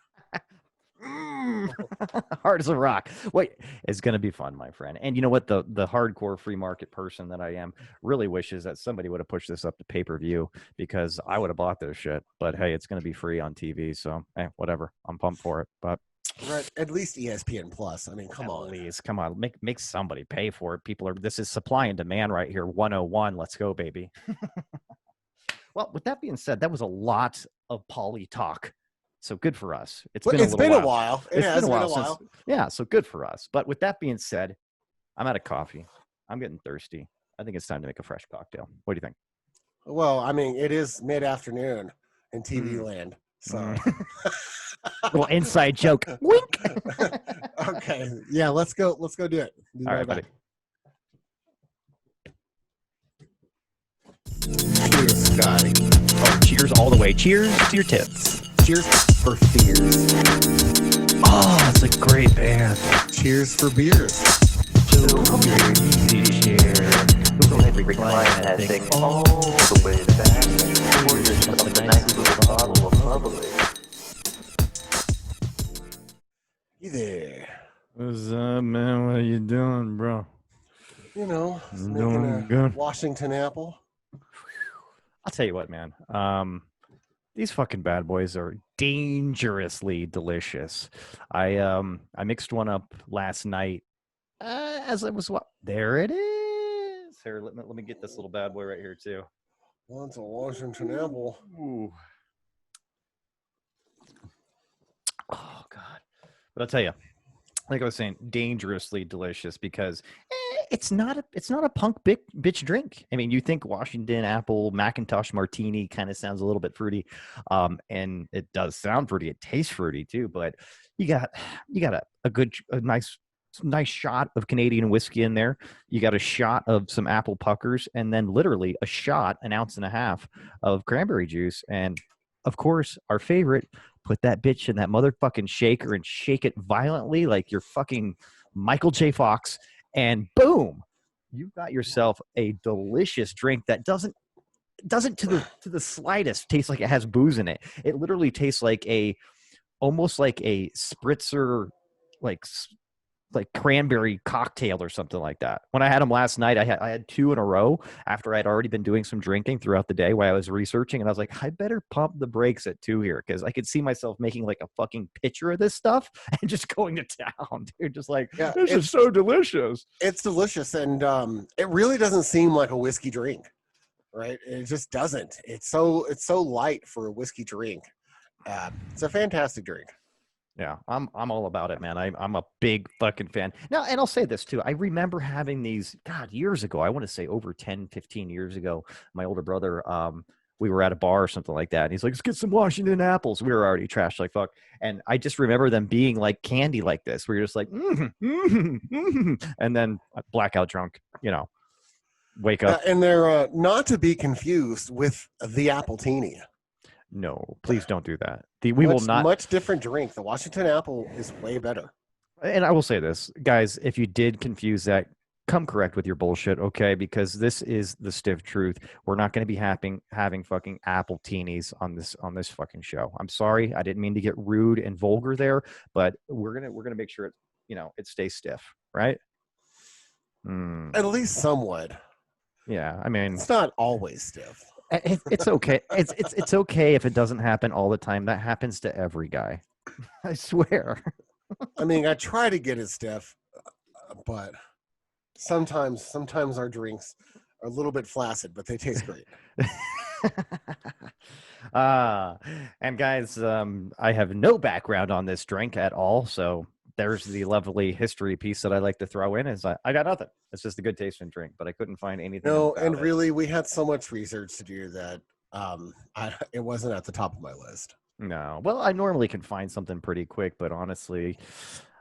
Hard as a rock. Wait, it's going to be fun, my friend. And you know what? The hardcore free market person that I am really wishes that somebody would have pushed this up to pay-per-view, because I would have bought this shit. But hey, it's going to be free on TV, so hey, whatever. I'm pumped for it. But right, at least ESPN Plus. I mean, come on. Make somebody pay for it. This is supply and demand right here. 101. Let's go, baby. Well, with that being said, that was a lot of poly talk. So good for us. It's been a while. It has been a while. Yeah, so good for us. But with that being said, I'm out of coffee. I'm getting thirsty. I think it's time to make a fresh cocktail. What do you think? Well, I mean, it is mid-afternoon in TV land. So little inside joke. Wink. Okay. Yeah, let's go do it. All right, buddy. Cheers, Scotty. Oh, cheers all the way. Cheers to your tits. Cheers for fears. Oh, it's a great band. Cheers for beers. Recline that thing all the way back. Pour yourself a nice little bottle of bubbly. Hey there. What's up, man? What are you doing, bro? Making a Washington apple. I'll tell you what, man. These fucking bad boys are dangerously delicious. I mixed one up last night. As it was there it is. Here, let me get this little bad boy right here too. Well, it's a Washington apple. Ooh. Oh God. But I'll tell you, like I was saying, dangerously delicious, because it's not a punk bitch drink. I mean, you think Washington apple Macintosh martini kind of sounds a little bit fruity, and it does sound fruity. It tastes fruity too, but you got a nice shot of Canadian whiskey in there. You got a shot of some apple puckers, and then literally an ounce and a half of cranberry juice, and of course, our favorite, put that bitch in that motherfucking shaker and shake it violently like you're fucking Michael J. Fox, and boom, you've got yourself a delicious drink that doesn't to the slightest taste like it has booze in it. It literally tastes like almost like a spritzer, like like cranberry cocktail or something like that. When I had them last night, I had two in a row after I'd already been doing some drinking throughout the day while I was researching, and I was like, I better pump the brakes at 2 here because I could see myself making like a fucking pitcher of this stuff and just going to town, dude. Just like, Yeah, this is so delicious. It's delicious, and it really doesn't seem like a whiskey drink, right? It just doesn't. It's so light for a whiskey drink. It's a fantastic drink. Yeah, I'm all about it, man. I'm a big fucking fan. Now, and I'll say this too. I remember having these, God, years ago. I want to say over 10, 15 years ago. My older brother, we were at a bar or something like that. And he's like, let's get some Washington apples. We were already trashed like fuck. And I just remember them being like candy like this, where you're just like, and then blackout drunk, wake up. And they're not to be confused with the Appletini. No, please don't do that. We will not. Much different drink. The Washington apple is way better. And I will say this, guys, if you did confuse that, come correct with your bullshit, okay? Because this is the stiff truth. We're not going to be having fucking Appletinis on this fucking show. I'm sorry, I didn't mean to get rude and vulgar there, but we're gonna make sure it stays stiff, right? At least somewhat. Yeah, I mean, it's not always stiff. It's okay. It's okay if it doesn't happen all the time. That happens to every guy. I swear. I mean, I try to get it stiff, but sometimes our drinks are a little bit flaccid, but they taste great. And guys, I have no background on this drink at all, so there's the lovely history piece that I like to throw in. Is I got nothing. It's just a good tasting drink, but I couldn't find anything. No, and really, we had so much research to do that it wasn't at the top of my list. No, well, I normally can find something pretty quick, but honestly,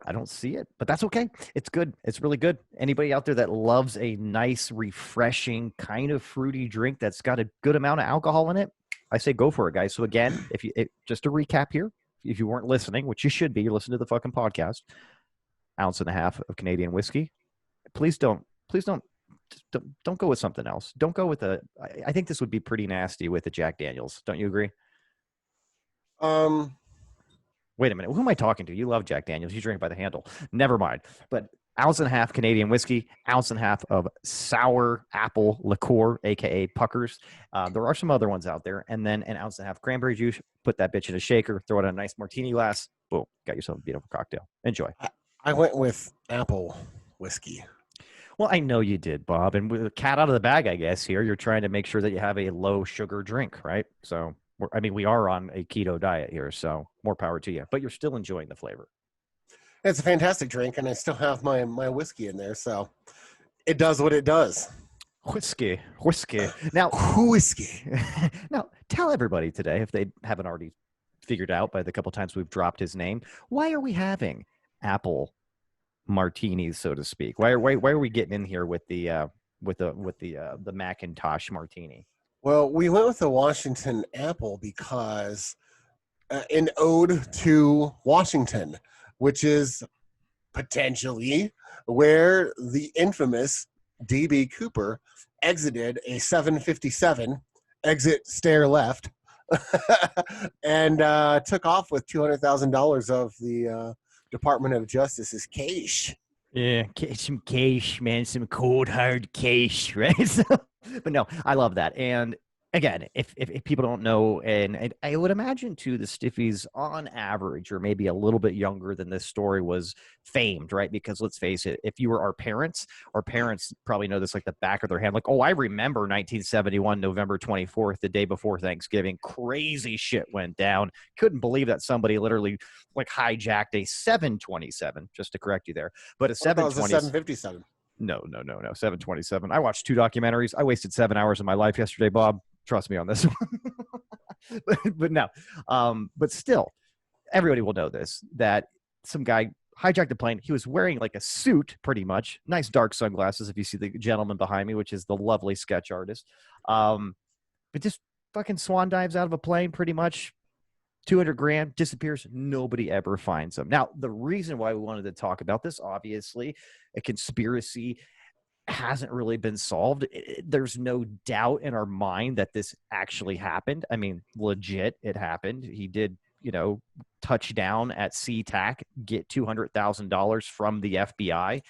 I don't see it. But that's okay. It's good. It's really good. Anybody out there that loves a nice, refreshing, kind of fruity drink that's got a good amount of alcohol in it, I say go for it, guys. So again, just to recap here, if you weren't listening, which you should be, you listen to the fucking podcast, 1.5 ounces of Canadian whiskey. Please don't go with something else. Don't go with I think this would be pretty nasty with the Jack Daniels. Don't you agree? Wait a minute. Who am I talking to? You love Jack Daniels. You drink it by the handle. Never mind. But 1.5 ounces Canadian whiskey, 1.5 ounces of sour apple liqueur, aka puckers. There are some other ones out there, and then 1.5 ounces cranberry juice. Put that bitch in a shaker. Throw it in a nice martini glass. Boom, got yourself a beautiful cocktail. Enjoy. I went with apple whiskey. Well, I know you did, Bob. And with the cat out of the bag, I guess here you're trying to make sure that you have a low sugar drink, right? So, we are on a keto diet here, so more power to you. But you're still enjoying the flavor. It's a fantastic drink, and I still have my whiskey in there, so it does what it does. Whiskey. Now, whiskey. Now, tell everybody today, if they haven't already figured out by the couple times we've dropped his name, why are we having apple martinis, so to speak? Why are we getting in here with the Macintosh martini? Well, we went with the Washington apple because an ode to Washington, which is potentially where the infamous D.B. Cooper exited a 757, exit stair left, and took off with $200,000 of the Department of Justice's cash. Yeah, some cash, man, some cold hard cash, right? But no, I love that. And again, if people don't know, and I would imagine too, the Stiffies on average, or maybe a little bit younger than this story was famed, right? Because let's face it, if you were our parents probably know this like the back of their hand. Like, oh, I remember 1971, November 24th, the day before Thanksgiving. Crazy shit went down. Couldn't believe that somebody literally like hijacked a 727, just to correct you there. But a 757. No, 727. I watched 2 documentaries. I wasted 7 hours of my life yesterday, Bob. Trust me on this one. but no. But still, everybody will know this, that some guy hijacked the plane. He was wearing like a suit, pretty much. Nice dark sunglasses, if you see the gentleman behind me, which is the lovely sketch artist. But just fucking swan dives out of a plane pretty much. 200 grand disappears. Nobody ever finds them. Now, the reason why we wanted to talk about this, obviously, a conspiracy hasn't really been solved. There's no doubt in our mind that this actually happened. I mean, legit, it happened. He did, touch down at SeaTac, get $200,000 from the FBI,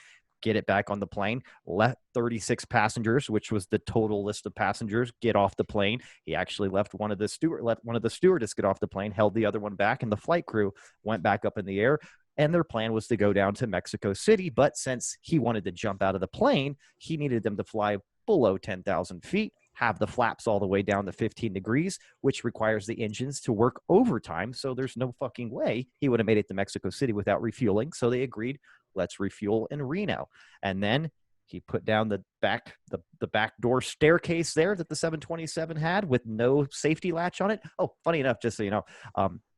get it back on the plane, let 36 passengers, which was the total list of passengers, get off the plane. He actually let one of the stewardess get off the plane, held the other one back, and the flight crew went back up in the air. And their plan was to go down to Mexico City. But since he wanted to jump out of the plane, he needed them to fly below 10,000 feet, have the flaps all the way down to 15 degrees, which requires the engines to work overtime. So there's no fucking way he would have made it to Mexico City without refueling. So they agreed, let's refuel in Reno. And then he put down the back door staircase there that the 727 had with no safety latch on it. Oh, funny enough, just so you know,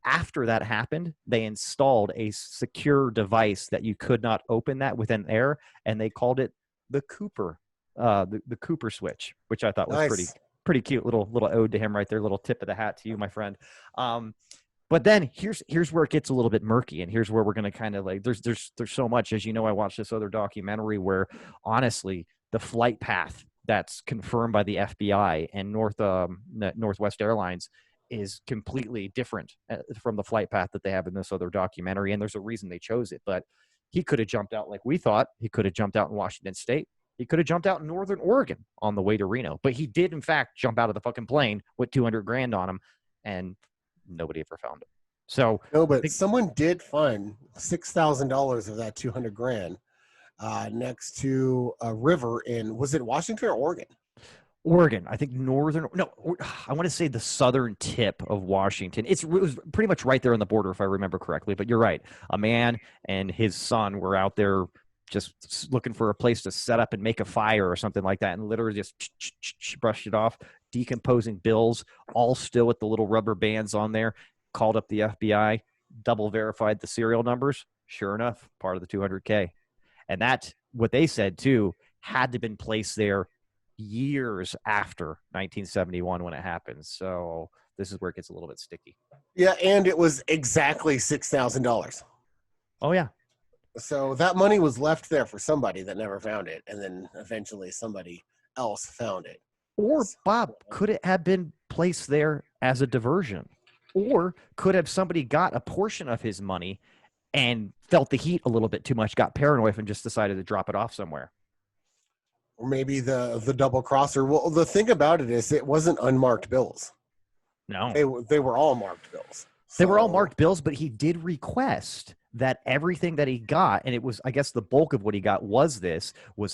after that happened, they installed a secure device that you could not open that within air, and they called it the Cooper, the Cooper switch, which I thought was Nice. pretty cute. Little ode to him right there. Little tip of the hat to you, my friend. But then here's where it gets a little bit murky, and here's where we're gonna kind of like there's so much. As you know, I watched this other documentary where honestly the flight path that's confirmed by the FBI and Northwest Airlines is completely different from the flight path that they have in this other documentary. And there's a reason they chose it. But he could have jumped out like we thought. He could have jumped out in Washington State. He could have jumped out in Northern Oregon on the way to Reno. But he did, in fact, jump out of the fucking plane with 200 grand on him, and nobody ever found him. So No, but someone did find $6,000 of that 200 grand next to a river in, was it Washington or Oregon? Oregon, I think I want to say the southern tip of Washington. It was pretty much right there on the border, if I remember correctly. But you're right. A man and his son were out there just looking for a place to set up and make a fire or something like that, and literally just brushed it off, decomposing bills, all still with the little rubber bands on there. Called up the FBI, double verified the serial numbers. Sure enough, part of the 200K. And that's what they said, too, had to have been placed there years after 1971 when it happened. So this is where it gets a little bit sticky. Yeah, and it was exactly $6,000. Oh, yeah. So that money was left there for somebody that never found it, and then eventually somebody else found it. Or, Bob, could it have been placed there as a diversion? Or could have somebody got a portion of his money and felt the heat a little bit too much, got paranoid, and just decided to drop it off somewhere? Or maybe the double crosser. Well, the thing about it is it wasn't unmarked bills. No. They were all marked bills. They were all marked bills, but he did request that everything that he got, and it was, I guess the bulk of what he got was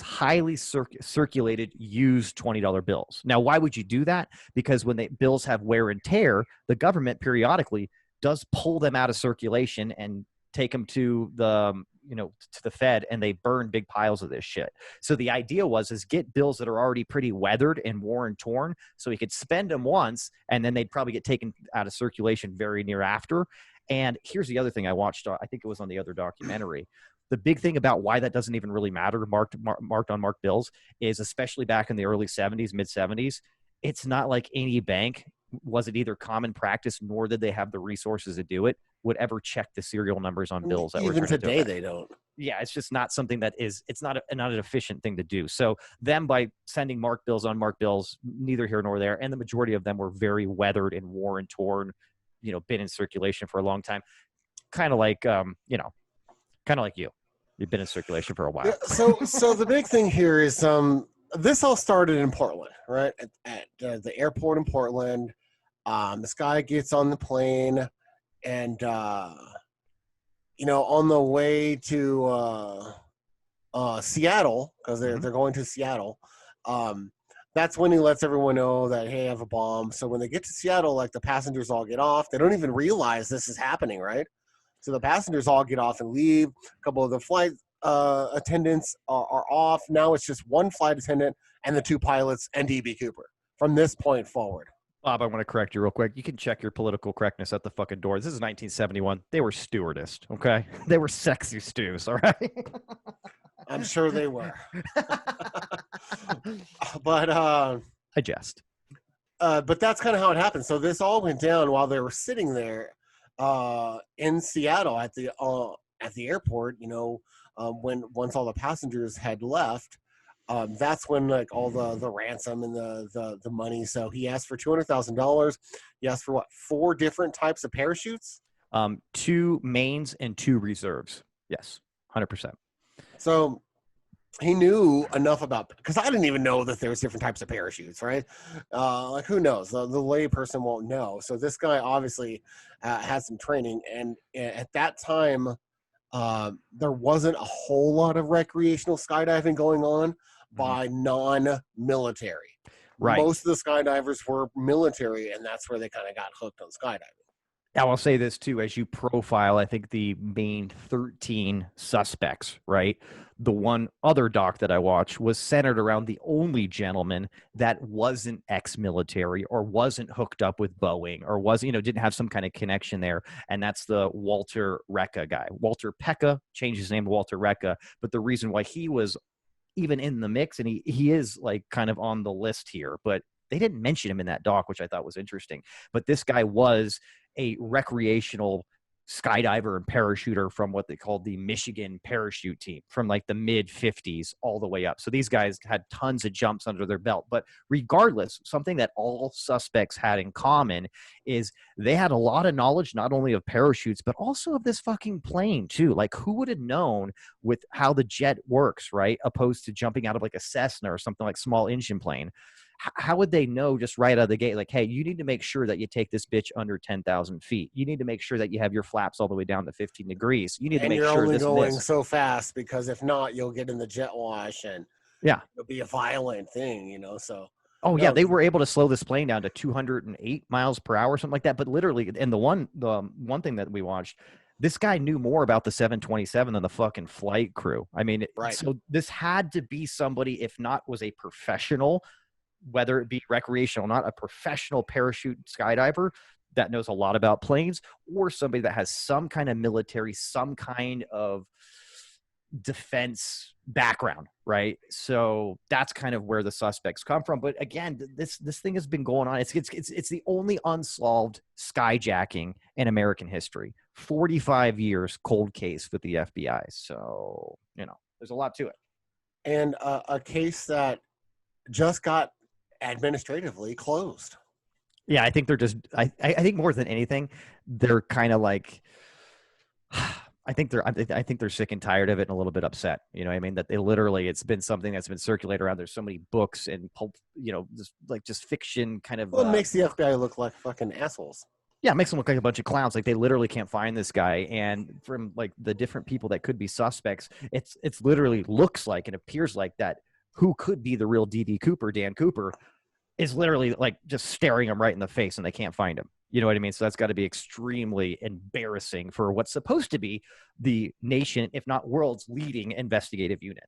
highly circulated used $20 bills. Now, why would you do that? Because when bills have wear and tear, the government periodically does pull them out of circulation and take them to the Fed, and they burn big piles of this shit. So the idea is get bills that are already pretty weathered and worn and torn, so he could spend them once, and then they'd probably get taken out of circulation very near after. And here's the other thing I watched. I think it was on the other documentary. The big thing about why that doesn't even really matter, marked unmarked bills, is especially back in the early 70s, mid 70s, it's not like any bank, was it either common practice, nor did they have the resources to do it, would ever check the serial numbers on bills. That even today they don't. Yeah, it's just not something it's not an efficient thing to do. So them, by sending marked bills, unmarked bills, neither here nor there, and the majority of them were very weathered and worn and torn, been in circulation for a long time. Kind of like, kind of like you. You've been in circulation for a while. Yeah, so the big thing here is this all started in Portland, right? At the airport in Portland. This guy gets on the plane, and on the way to Seattle, because they're going to Seattle. That's when he lets everyone know that, hey, I have a bomb. So when they get to Seattle, like, the passengers all get off. They don't even realize this is happening, right? So the passengers all get off and leave. A couple of the flight attendants are off. Now it's just one flight attendant and the two pilots and DB Cooper from this point forward. Bob, I want to correct you real quick. You can check your political correctness at the fucking door. This is 1971. They were stewardess, okay? They were sexy stews, all right? I'm sure they were. But I jest. but that's kind of how it happened. So this all went down while they were sitting there in Seattle at the airport. You know, when once all the passengers had left, that's when like all the ransom and the money. So he asked for $200,000. He asked for what, 4 different types of parachutes? 2 mains and 2 reserves. Yes, 100%. So he knew enough about, because I didn't even know that there was different types of parachutes, right? Like who knows? The lay person won't know. So this guy obviously had some training, and at that time, there wasn't a whole lot of recreational skydiving going on by non-military. Right. Most of the skydivers were military, and that's where they kind of got hooked on skydiving. Now, I'll say this too, as you profile, I think the main 13 suspects, right? The one other doc that I watched was centered around the only gentleman that wasn't ex-military or wasn't hooked up with Boeing or wasn't, didn't have some kind of connection there. And that's the Walter Recca guy. Walter Pecca changed his name to Walter Recca. But the reason why he was even in the mix, and he is like kind of on the list here, but they didn't mention him in that doc, which I thought was interesting. But this guy was a recreational skydiver and parachuter from what they called the Michigan parachute team from like the mid 50s all the way up. So these guys had tons of jumps under their belt. But regardless, something that all suspects had in common is they had a lot of knowledge, not only of parachutes, but also of this fucking plane too. Like who would have known with how the jet works, right? Opposed to jumping out of like a Cessna or something like small engine plane. How would they know just right out of the gate, like, hey, you need to make sure that you take this bitch under 10,000 feet. You need to make sure that you have your flaps all the way down to 15 degrees. You need to make sure you're only this going and this. so fast, because if not, you'll get in the jet wash and it'll be a violent thing, So. Oh, yeah, they were able to slow this plane down to 208 miles per hour, something like that. But literally, and the one thing that we watched, this guy knew more about the 727 than the fucking flight crew. I mean, so this had to be somebody, if not was a professional, whether it be recreational, not a professional parachute skydiver that knows a lot about planes, or somebody that has some kind of military, some kind of defense background, right? So that's kind of where the suspects come from. But again, this thing has been going on. It's the only unsolved skyjacking in American history. 45 years cold case with the FBI. So, there's a lot to it. And a case that just got administratively closed. Yeah, I think they're just. I think more than anything, they're kind of like. I think they're sick and tired of it and a little bit upset. You know what I mean? That they literally, it's been something that's been circulated around. There's so many books and pulp, just fiction kind of. Well, it makes the FBI look like fucking assholes. Yeah, it makes them look like a bunch of clowns. Like they literally can't find this guy, and from like the different people that could be suspects, it's literally looks like and appears like that. Who could be the real D.D. Cooper, Dan Cooper, is literally like just staring him right in the face and they can't find him. You know what I mean? So that's got to be extremely embarrassing for what's supposed to be the nation, if not world's leading investigative unit.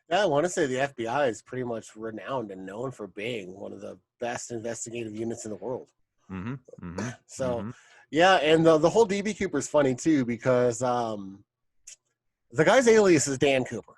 Yeah, I want to say the FBI is pretty much renowned and known for being one of the best investigative units in the world. Yeah, and the whole D.B. Cooper is funny too, because the guy's alias is Dan Cooper.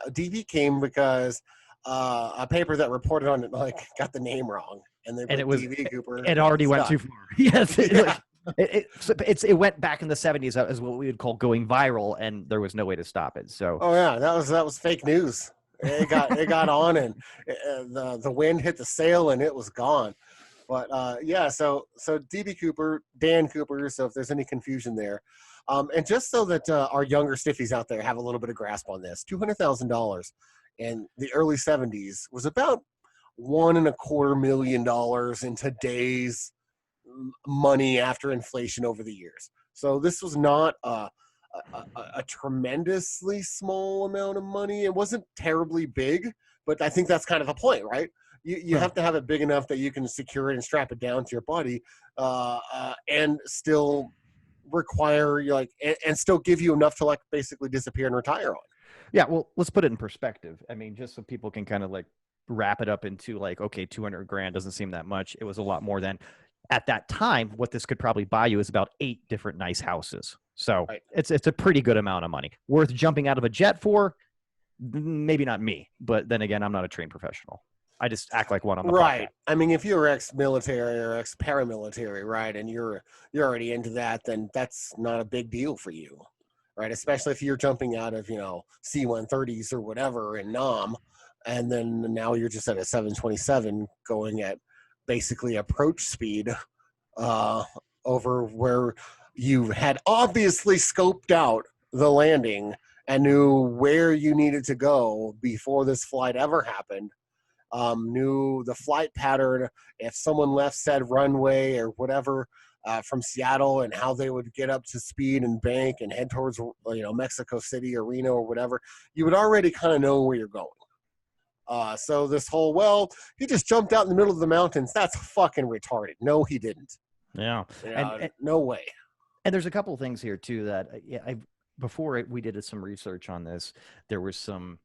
DB came because a paper that reported on it got the name wrong, and it was DB Cooper. It already went too far. Yes, it went back in the 70s as what we would call going viral, and there was no way to stop it. So that was fake news. It got on, and the wind hit the sail, and it was gone. But so DB Cooper, Dan Cooper. So if there's any confusion there. And just so that our younger stiffies out there have a little bit of grasp on this, $200,000 in the early 70s was about $1.25 million in today's money after inflation over the years. So this was not a tremendously small amount of money. It wasn't terribly big, but I think that's kind of the point, right? You have to have it big enough that you can secure it and strap it down to your body and still require and still give you enough to basically disappear and retire on. Yeah, well, let's put it in perspective. I mean, just so people can kind of wrap it up into okay, $200,000 doesn't seem that much. It was a lot more than at that time. What this could probably buy you is about 8 different nice houses. So it's a pretty good amount of money. Worth jumping out of a jet for? Maybe not me, but then again, I'm not a trained professional. I just act like one on the Right. podcast. I mean, if you're ex-military or ex-paramilitary, right, and you're already into that, then that's not a big deal for you, right? Especially if you're jumping out of, C-130s or whatever in Nam, and then now you're just at a 727 going at basically approach speed uh, over where you had obviously scoped out the landing and knew where you needed to go before this flight ever happened. Knew the flight pattern, if someone left said runway or whatever from Seattle, and how they would get up to speed and bank and head towards Mexico City or Reno or whatever. You would already kind of know where you're going. So this whole, he just jumped out in the middle of the mountains, that's fucking retarded. No, he didn't. Yeah. And no way. And there's a couple of things here too that before we did some research on this, there was some,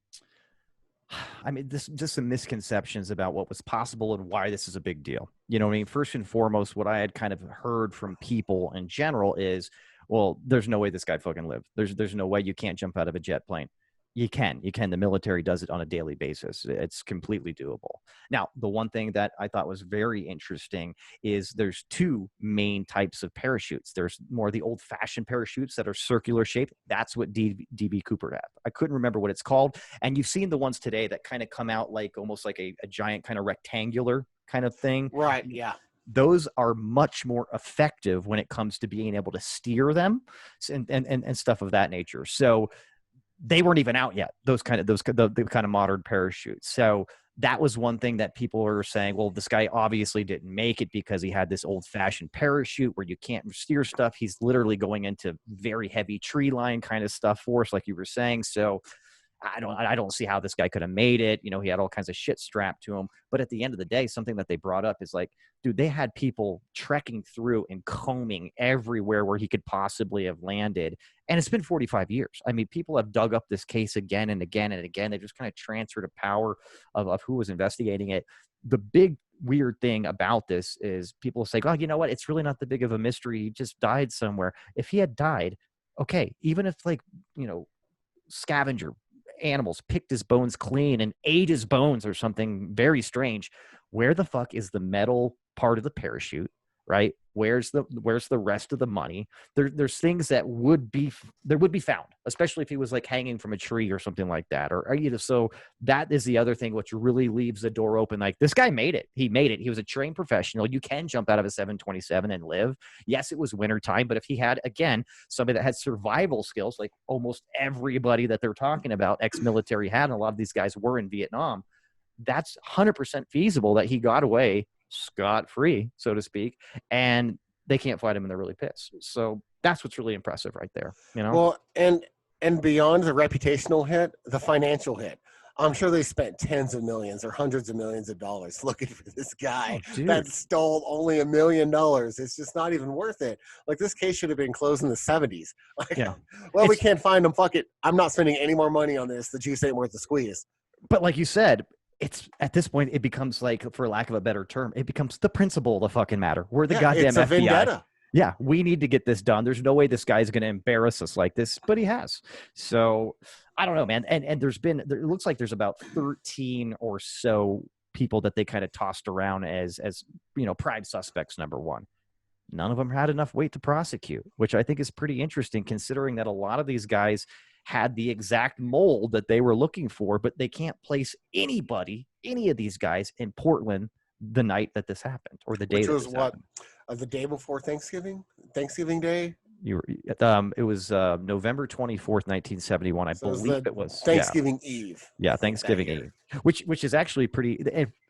just some misconceptions about what was possible and why this is a big deal. You know what I mean? First and foremost, what I had kind of heard from people in general is, well, there's no way this guy fucking lived. There's no way you can't jump out of a jet plane. You can. The military does it on a daily basis. It's completely doable. Now, the one thing that I thought was very interesting is there's two main types of parachutes. There's more the old-fashioned parachutes that are circular shaped. That's what DB Cooper had. I couldn't remember what it's called. And you've seen the ones today that kind of come out like almost like a giant kind of rectangular kind of thing. Right, yeah. Those are much more effective when it comes to being able to steer them and stuff of that nature. So they weren't even out yet, the kind of modern parachutes. So that was one thing that people were saying, well, this guy obviously didn't make it because he had this old-fashioned parachute where you can't steer stuff. He's literally going into very heavy tree line kind of stuff for us, like you were saying. So I don't see how this guy could have made it. He had all kinds of shit strapped to him. But at the end of the day, something that they brought up is like, dude, they had people trekking through and combing everywhere where he could possibly have landed. And it's been 45 years. I mean, people have dug up this case again and again and again. They just kind of transferred the power of who was investigating it. The big weird thing about this is people say, oh, you know what? It's really not that big of a mystery. He just died somewhere. If he had died, okay, even if scavenger animals picked his bones clean and ate his bones or something very strange, where the fuck is the metal part of the parachute, right? Where's the rest of the money? There's things that would be found, especially if he was like hanging from a tree or something like that. Or so that is the other thing, which really leaves the door open. Like, this guy made it. He made it. He was a trained professional. You can jump out of a 727 and live. Yes, it was wintertime, but if he had, again, somebody that had survival skills, like almost everybody that they're talking about, ex-military had, and a lot of these guys were in Vietnam, that's 100% feasible that he got away scot-free, so to speak, and they can't find him and they're really pissed. So that's what's really impressive right there. Well, and beyond the reputational hit, the financial hit. I'm sure they spent tens of millions or hundreds of millions of dollars looking for this guy that stole only $1 million. It's just not even worth it. Like, this case should have been closed in the 70s. We can't find him. Fuck it. I'm not spending any more money on this. The juice ain't worth the squeeze. But like you said, it's at this point, it becomes like, for lack of a better term, it becomes the principle of the fucking matter. We're the goddamn it's a FBI. Vendetta. Yeah, we need to get this done. There's no way this guy's going to embarrass us like this, but he has. So I don't know, man. And it looks like there's about 13 or so people that they kind of tossed around as prime suspects, number one. None of them had enough weight to prosecute, which I think is pretty interesting, considering that a lot of these guys had the exact mold that they were looking for, but they can't place any of these guys in Portland the night that this happened, or the day. Which was what? The day before Thanksgiving Day? It was November 24th, 1971. I believe it was Thanksgiving Eve. Yeah, Thanksgiving Eve, which is actually pretty.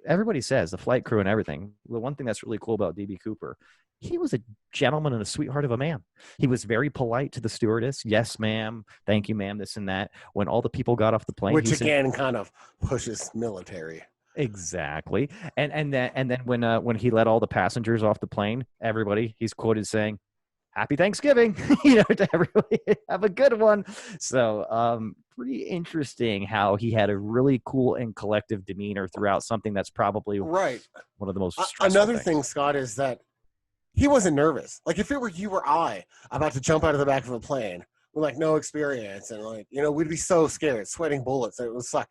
Everybody says, the flight crew and everything. The one thing that's really cool about DB Cooper, he was a gentleman and a sweetheart of a man. He was very polite to the stewardess. Yes, ma'am. Thank you, ma'am. This and that. When all the people got off the plane, which again kind of pushes military. Exactly. And then when he let all the passengers off the plane, he's quoted saying, "Happy Thanksgiving," to everybody. Have a good one. So, pretty interesting how he had a really cool and collective demeanor throughout something that's probably one of the most stressful Another things. thing, Scott, is that he wasn't nervous. Like, if it were you or I about to jump out of the back of a plane with like no experience and we'd be so scared, sweating bullets. It was like,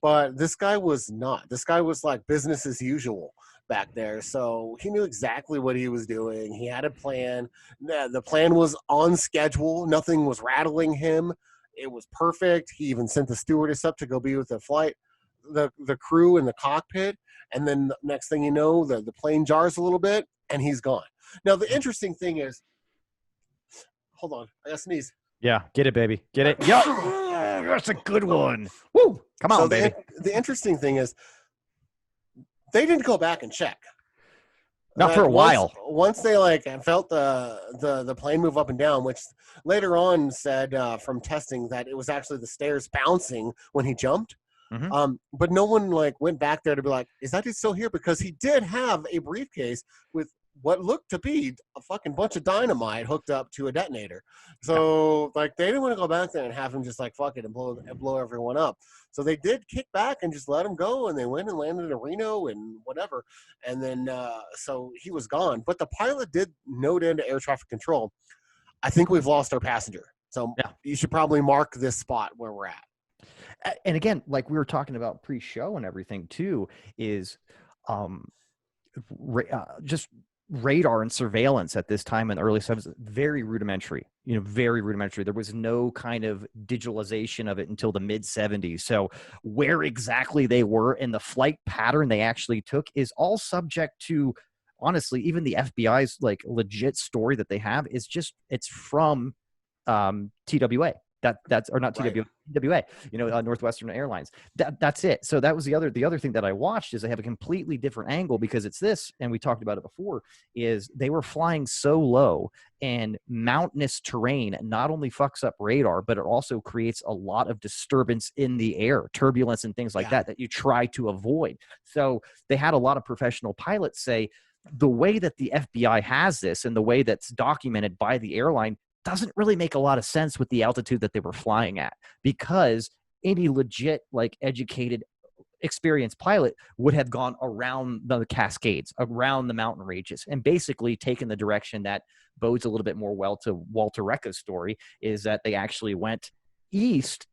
But this guy was not. This guy was like business as usual back there. So he knew exactly what he was doing. He had a plan. The plan was on schedule. Nothing was rattling him. It was perfect. He even sent the stewardess up to go be with the flight, the crew in the cockpit. And then next thing you know, the plane jars a little bit and he's gone. Now, the interesting thing is, hold on, I got to sneeze. Yeah, get it, baby. Get it. Yup. That's a good one. Woo! Come on, So baby. the interesting thing is, they didn't go back and check. Not for a while. Once they like felt the plane move up and down, which later on said from testing that it was actually the stairs bouncing when he jumped. Mhm. But no one like went back there to be like, is that dude still here? Because he did have a briefcase with what looked to be a fucking bunch of dynamite hooked up to a detonator. So like they didn't want to go back there and have him just like fuck it and blow everyone up. So they did kick back and just let him go, and they went and landed in Reno and whatever. And then so he was gone. But the pilot did note into air traffic control, I think we've lost our passenger. So Yeah. you should probably mark this spot where we're at. And again, like we were talking about pre-show and everything too, is just radar and surveillance at this time in the early 70s, very rudimentary, very rudimentary. There was no kind of digitalization of it until the mid 70s. So where exactly they were and the flight pattern they actually took is all subject to, honestly, even the FBI's like legit story that they have is just, it's from TWA. That's or not TWA, TWA, Northwestern Airlines. That's it. So that was the other thing that I watched is they have a completely different angle because it's this, and we talked about it before, is they were flying so low and mountainous terrain not only fucks up radar, but it also creates a lot of disturbance in the air, turbulence and things like that you try to avoid. So they had a lot of professional pilots say the way that the FBI has this and the way that's documented by the airline doesn't really make a lot of sense with the altitude that they were flying at, because any legit, like educated, experienced pilot would have gone around the Cascades, around the mountain ranges, and basically taken the direction that bodes a little bit more well to Walter Recca's story, is that they actually went east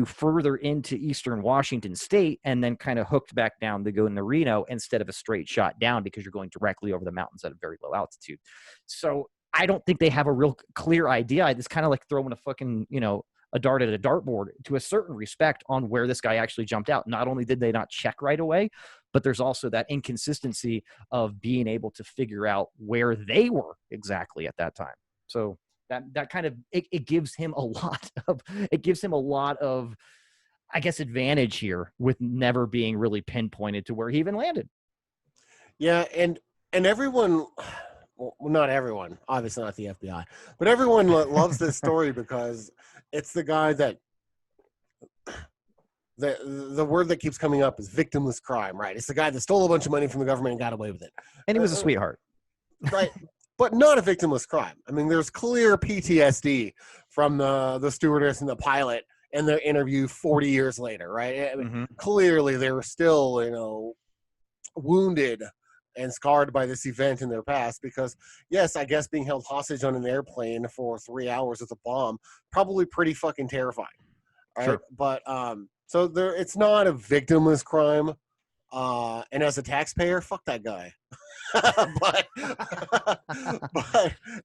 further into eastern Washington state and then kind of hooked back down to go into Reno instead of a straight shot down, because you're going directly over the mountains at a very low altitude. So I don't think they have a real clear idea. It's kind of like throwing a fucking, a dart at a dartboard to a certain respect on where this guy actually jumped out. Not only did they not check right away, but there's also that inconsistency of being able to figure out where they were exactly at that time. So that kind of, it gives him a lot of, I guess, advantage here with never being really pinpointed to where he even landed. Yeah. And everyone, well, not everyone, obviously not the FBI, but everyone loves this story because it's the guy that the word that keeps coming up is victimless crime, right? It's the guy that stole a bunch of money from the government and got away with it. And he was a sweetheart. Right. But not a victimless crime. I mean, there's clear PTSD from the stewardess and the pilot in their interview 40 years later, right? I mean, clearly they were still, wounded and scarred by this event in their past, because yes, I guess being held hostage on an airplane for 3 hours with a bomb, probably pretty fucking terrifying. Right. Sure. But so it's not a victimless crime. And as a taxpayer, fuck that guy. but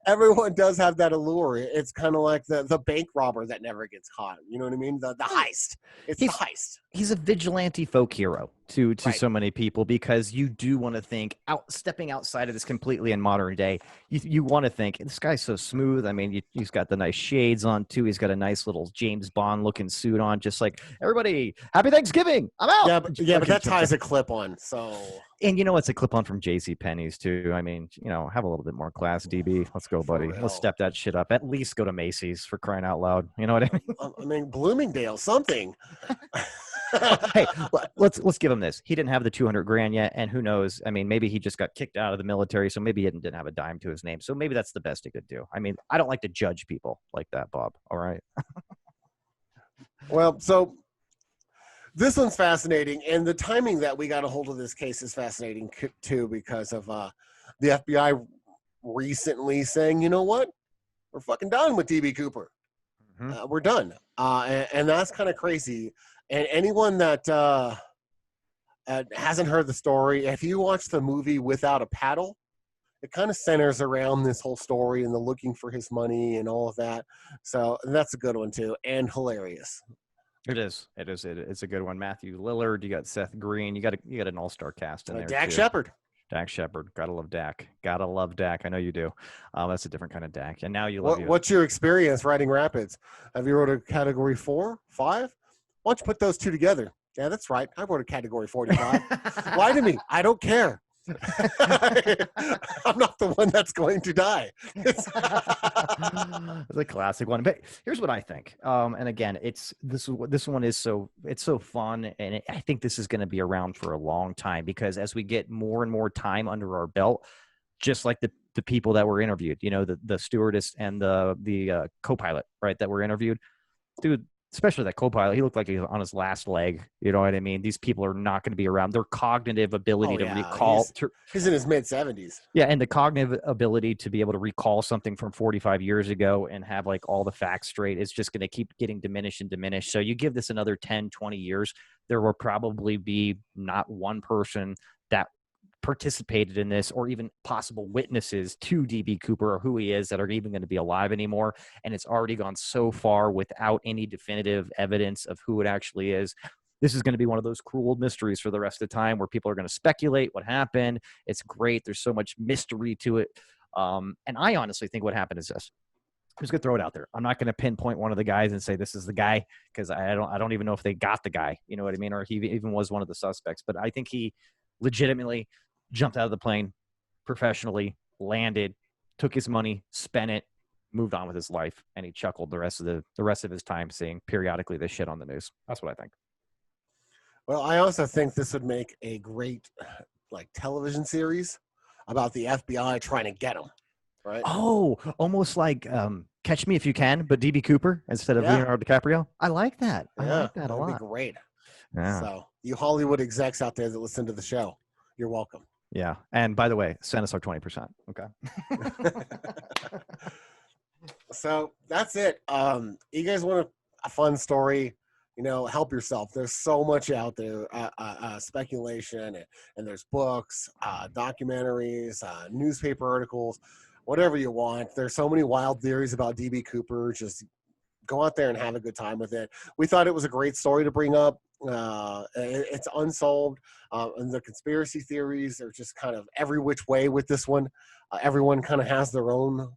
everyone does have that allure. It's kind of like the bank robber that never gets caught. You know what I mean? The heist. The heist. He's a vigilante folk hero to so many people, because you do want to think stepping outside of this completely in modern day. You want to think this guy's so smooth. I mean, he's got the nice shades on too. He's got a nice little James Bond looking suit on, just like everybody. Happy Thanksgiving. I'm out. But that ties a clip on. So. And it's a clip on from JCPenney's too. I mean, have a little bit more class, DB. Let's go, buddy. Let's step that shit up. At least go to Macy's, for crying out loud. You know what I mean? I mean, Bloomingdale, something. Hey, let's give him this. He didn't have the 200 grand yet, and who knows? I mean, maybe he just got kicked out of the military, so maybe he didn't have a dime to his name. So maybe that's the best he could do. I mean, I don't like to judge people like that, Bob. All right. Well, so this one's fascinating, and the timing that we got a hold of this case is fascinating too, because of the FBI recently saying, you know what, we're fucking done with DB Cooper. We're done, and that's kind of crazy. And anyone that hasn't heard the story, if you watch the movie Without a Paddle, it kind of centers around this whole story and the looking for his money and all of that. So that's a good one too, and hilarious. It is. It's a good one. Matthew Lillard. You got Seth Green. You got an all-star cast in there. Dak too. Shepard. Dak Shepard. Gotta love Dak. Gotta love Dak. I know you do. That's a different kind of Dak. And now you love you. What's your experience riding Rapids? Have you rode a Category 4, 5? Why don't you put those two together? Yeah, that's right. I rode a Category 45. Lie to me. I don't care. I'm not the one that's going to die. It's a classic one. But here's what I think. And again, this one is so fun, and I think this is going to be around for a long time because as we get more and more time under our belt, just like the people that were interviewed, the stewardess and the co-pilot, right, that were interviewed, dude. Especially that co-pilot, he looked like he was on his last leg. You know what I mean? These people are not going to be around. Their cognitive ability to recall. He's in his mid-70s. Yeah, and the cognitive ability to be able to recall something from 45 years ago and have like all the facts straight is just going to keep getting diminished and diminished. So you give this another 10, 20 years, there will probably be not one person that participated in this or even possible witnesses to DB Cooper or who he is that are even going to be alive anymore. And it's already gone so far without any definitive evidence of who it actually is. This is going to be one of those cruel mysteries for the rest of the time where people are going to speculate what happened. It's great. There's so much mystery to it. And I honestly think what happened is this. I'm just going to throw it out there. I'm not going to pinpoint one of the guys and say this is the guy because I don't even know if they got the guy. You know what I mean? Or he even was one of the suspects. But I think he legitimately jumped out of the plane professionally, landed, took his money, spent it, moved on with his life, and he chuckled the rest of his time seeing periodically this shit on the news. That's what I think. Well, I also think this would make a great television series about the FBI trying to get him, right? Oh, almost like Catch Me If You Can, but DB Cooper instead of Leonardo DiCaprio. I like that. I like that a lot. That'd be great. Yeah. So you Hollywood execs out there that listen to the show, you're welcome. Yeah. And by the way, send us our 20%. Okay. So that's it. You guys want a fun story? Help yourself. There's so much out there, speculation, and there's books, documentaries, newspaper articles, whatever you want. There's so many wild theories about DB Cooper. Just go out there and have a good time with it. We thought it was a great story to bring up. It's unsolved, and the conspiracy theories are just kind of every which way with this one. Everyone kind of has their own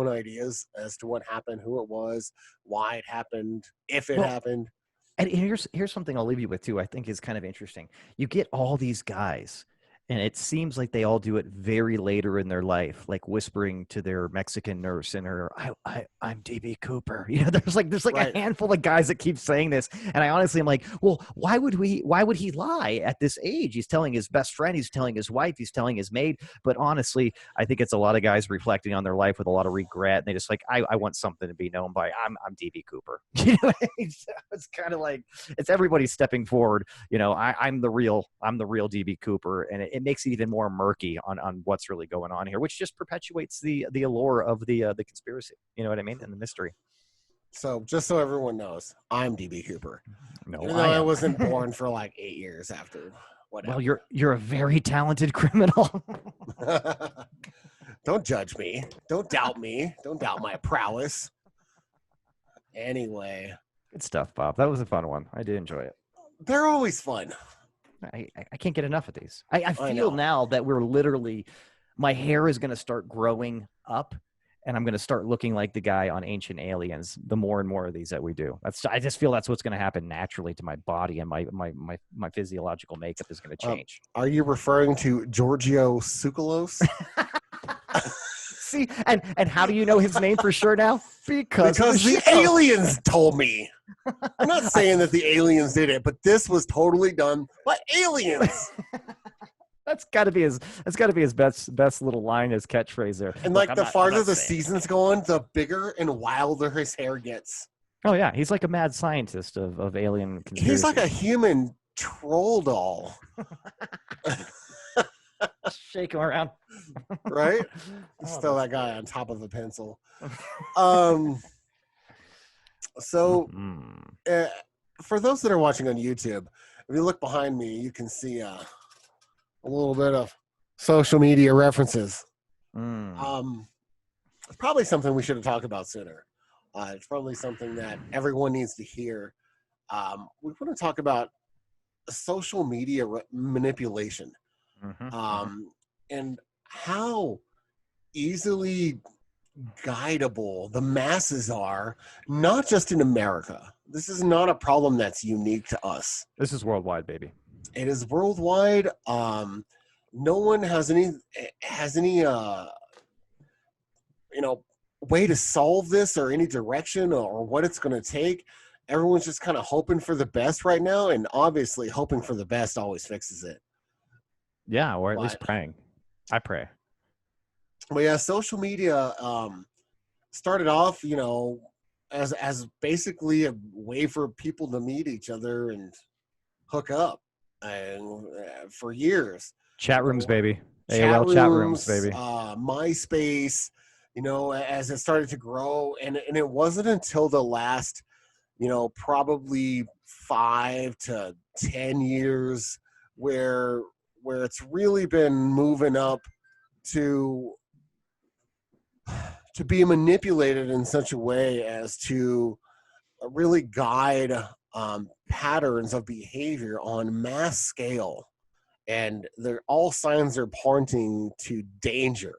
ideas as to what happened, who it was, why it happened, if it happened. And here's something I'll leave you with too. I think is kind of interesting. You get all these guys. And it seems like they all do it very later in their life, like whispering to their Mexican nurse and her, I'm DB Cooper. There's like right. A handful of guys that keep saying this. And I honestly am like, well, why would he lie at this age? He's telling his best friend, he's telling his wife, he's telling his maid. But honestly, I think it's a lot of guys reflecting on their life with a lot of regret. And they just like, I want something to be known by. I'm DB Cooper. It's kind of like, it's everybody stepping forward. I'm the real DB Cooper. And it makes it even more murky on what's really going on here, which just perpetuates the allure of the conspiracy. You know what I mean? And the mystery. So just so everyone knows, I'm DB Cooper. No, even though I wasn't born for like 8 years after. Whatever. Well, you're a very talented criminal. Don't judge me. Don't doubt me. Don't doubt my prowess. Anyway. Good stuff, Bob. That was a fun one. I did enjoy it. They're always fun. I can't get enough of these. I feel now that we're literally, my hair is going to start growing up and I'm going to start looking like the guy on Ancient Aliens the more and more of these that we do. I just feel that's what's going to happen naturally to my body, and my physiological makeup is going to change. Are you referring to Giorgio Tsoukalos? See, and how do you know his name for sure now? Because the aliens told me. I'm not saying that the aliens did it, but this was totally done by aliens. That's got to be his best little line, his catchphrase there. And Look, the farther the seasons go on, the bigger and wilder his hair gets. Oh yeah, he's like a mad scientist of alien conspiracy. He's like a human troll doll. Shake him around. Right? Just throw that guy on top of a pencil. So for those that are watching on YouTube, if you look behind me, you can see a little bit of social media references. It's probably something we should have talked about sooner. It's probably something that everyone needs to hear. We want to talk about social media manipulation, and how easily guidable the masses are, not just in America. This is not a problem that's unique to us. This is worldwide, baby. It is worldwide. No one has any way to solve this or any direction or what it's going to take. Everyone's just kind of hoping for the best right now, and obviously hoping for the best always fixes it. Yeah, or at least praying. I pray. Well, yeah, social media started off, as basically a way for people to meet each other and hook up, and for years. Chat rooms, baby. AOL chat rooms, baby. MySpace, as it started to grow, and it wasn't until the last, probably 5 to 10 years where it's really been moving up to be manipulated in such a way as to really guide patterns of behavior on mass scale. And all signs are pointing to danger.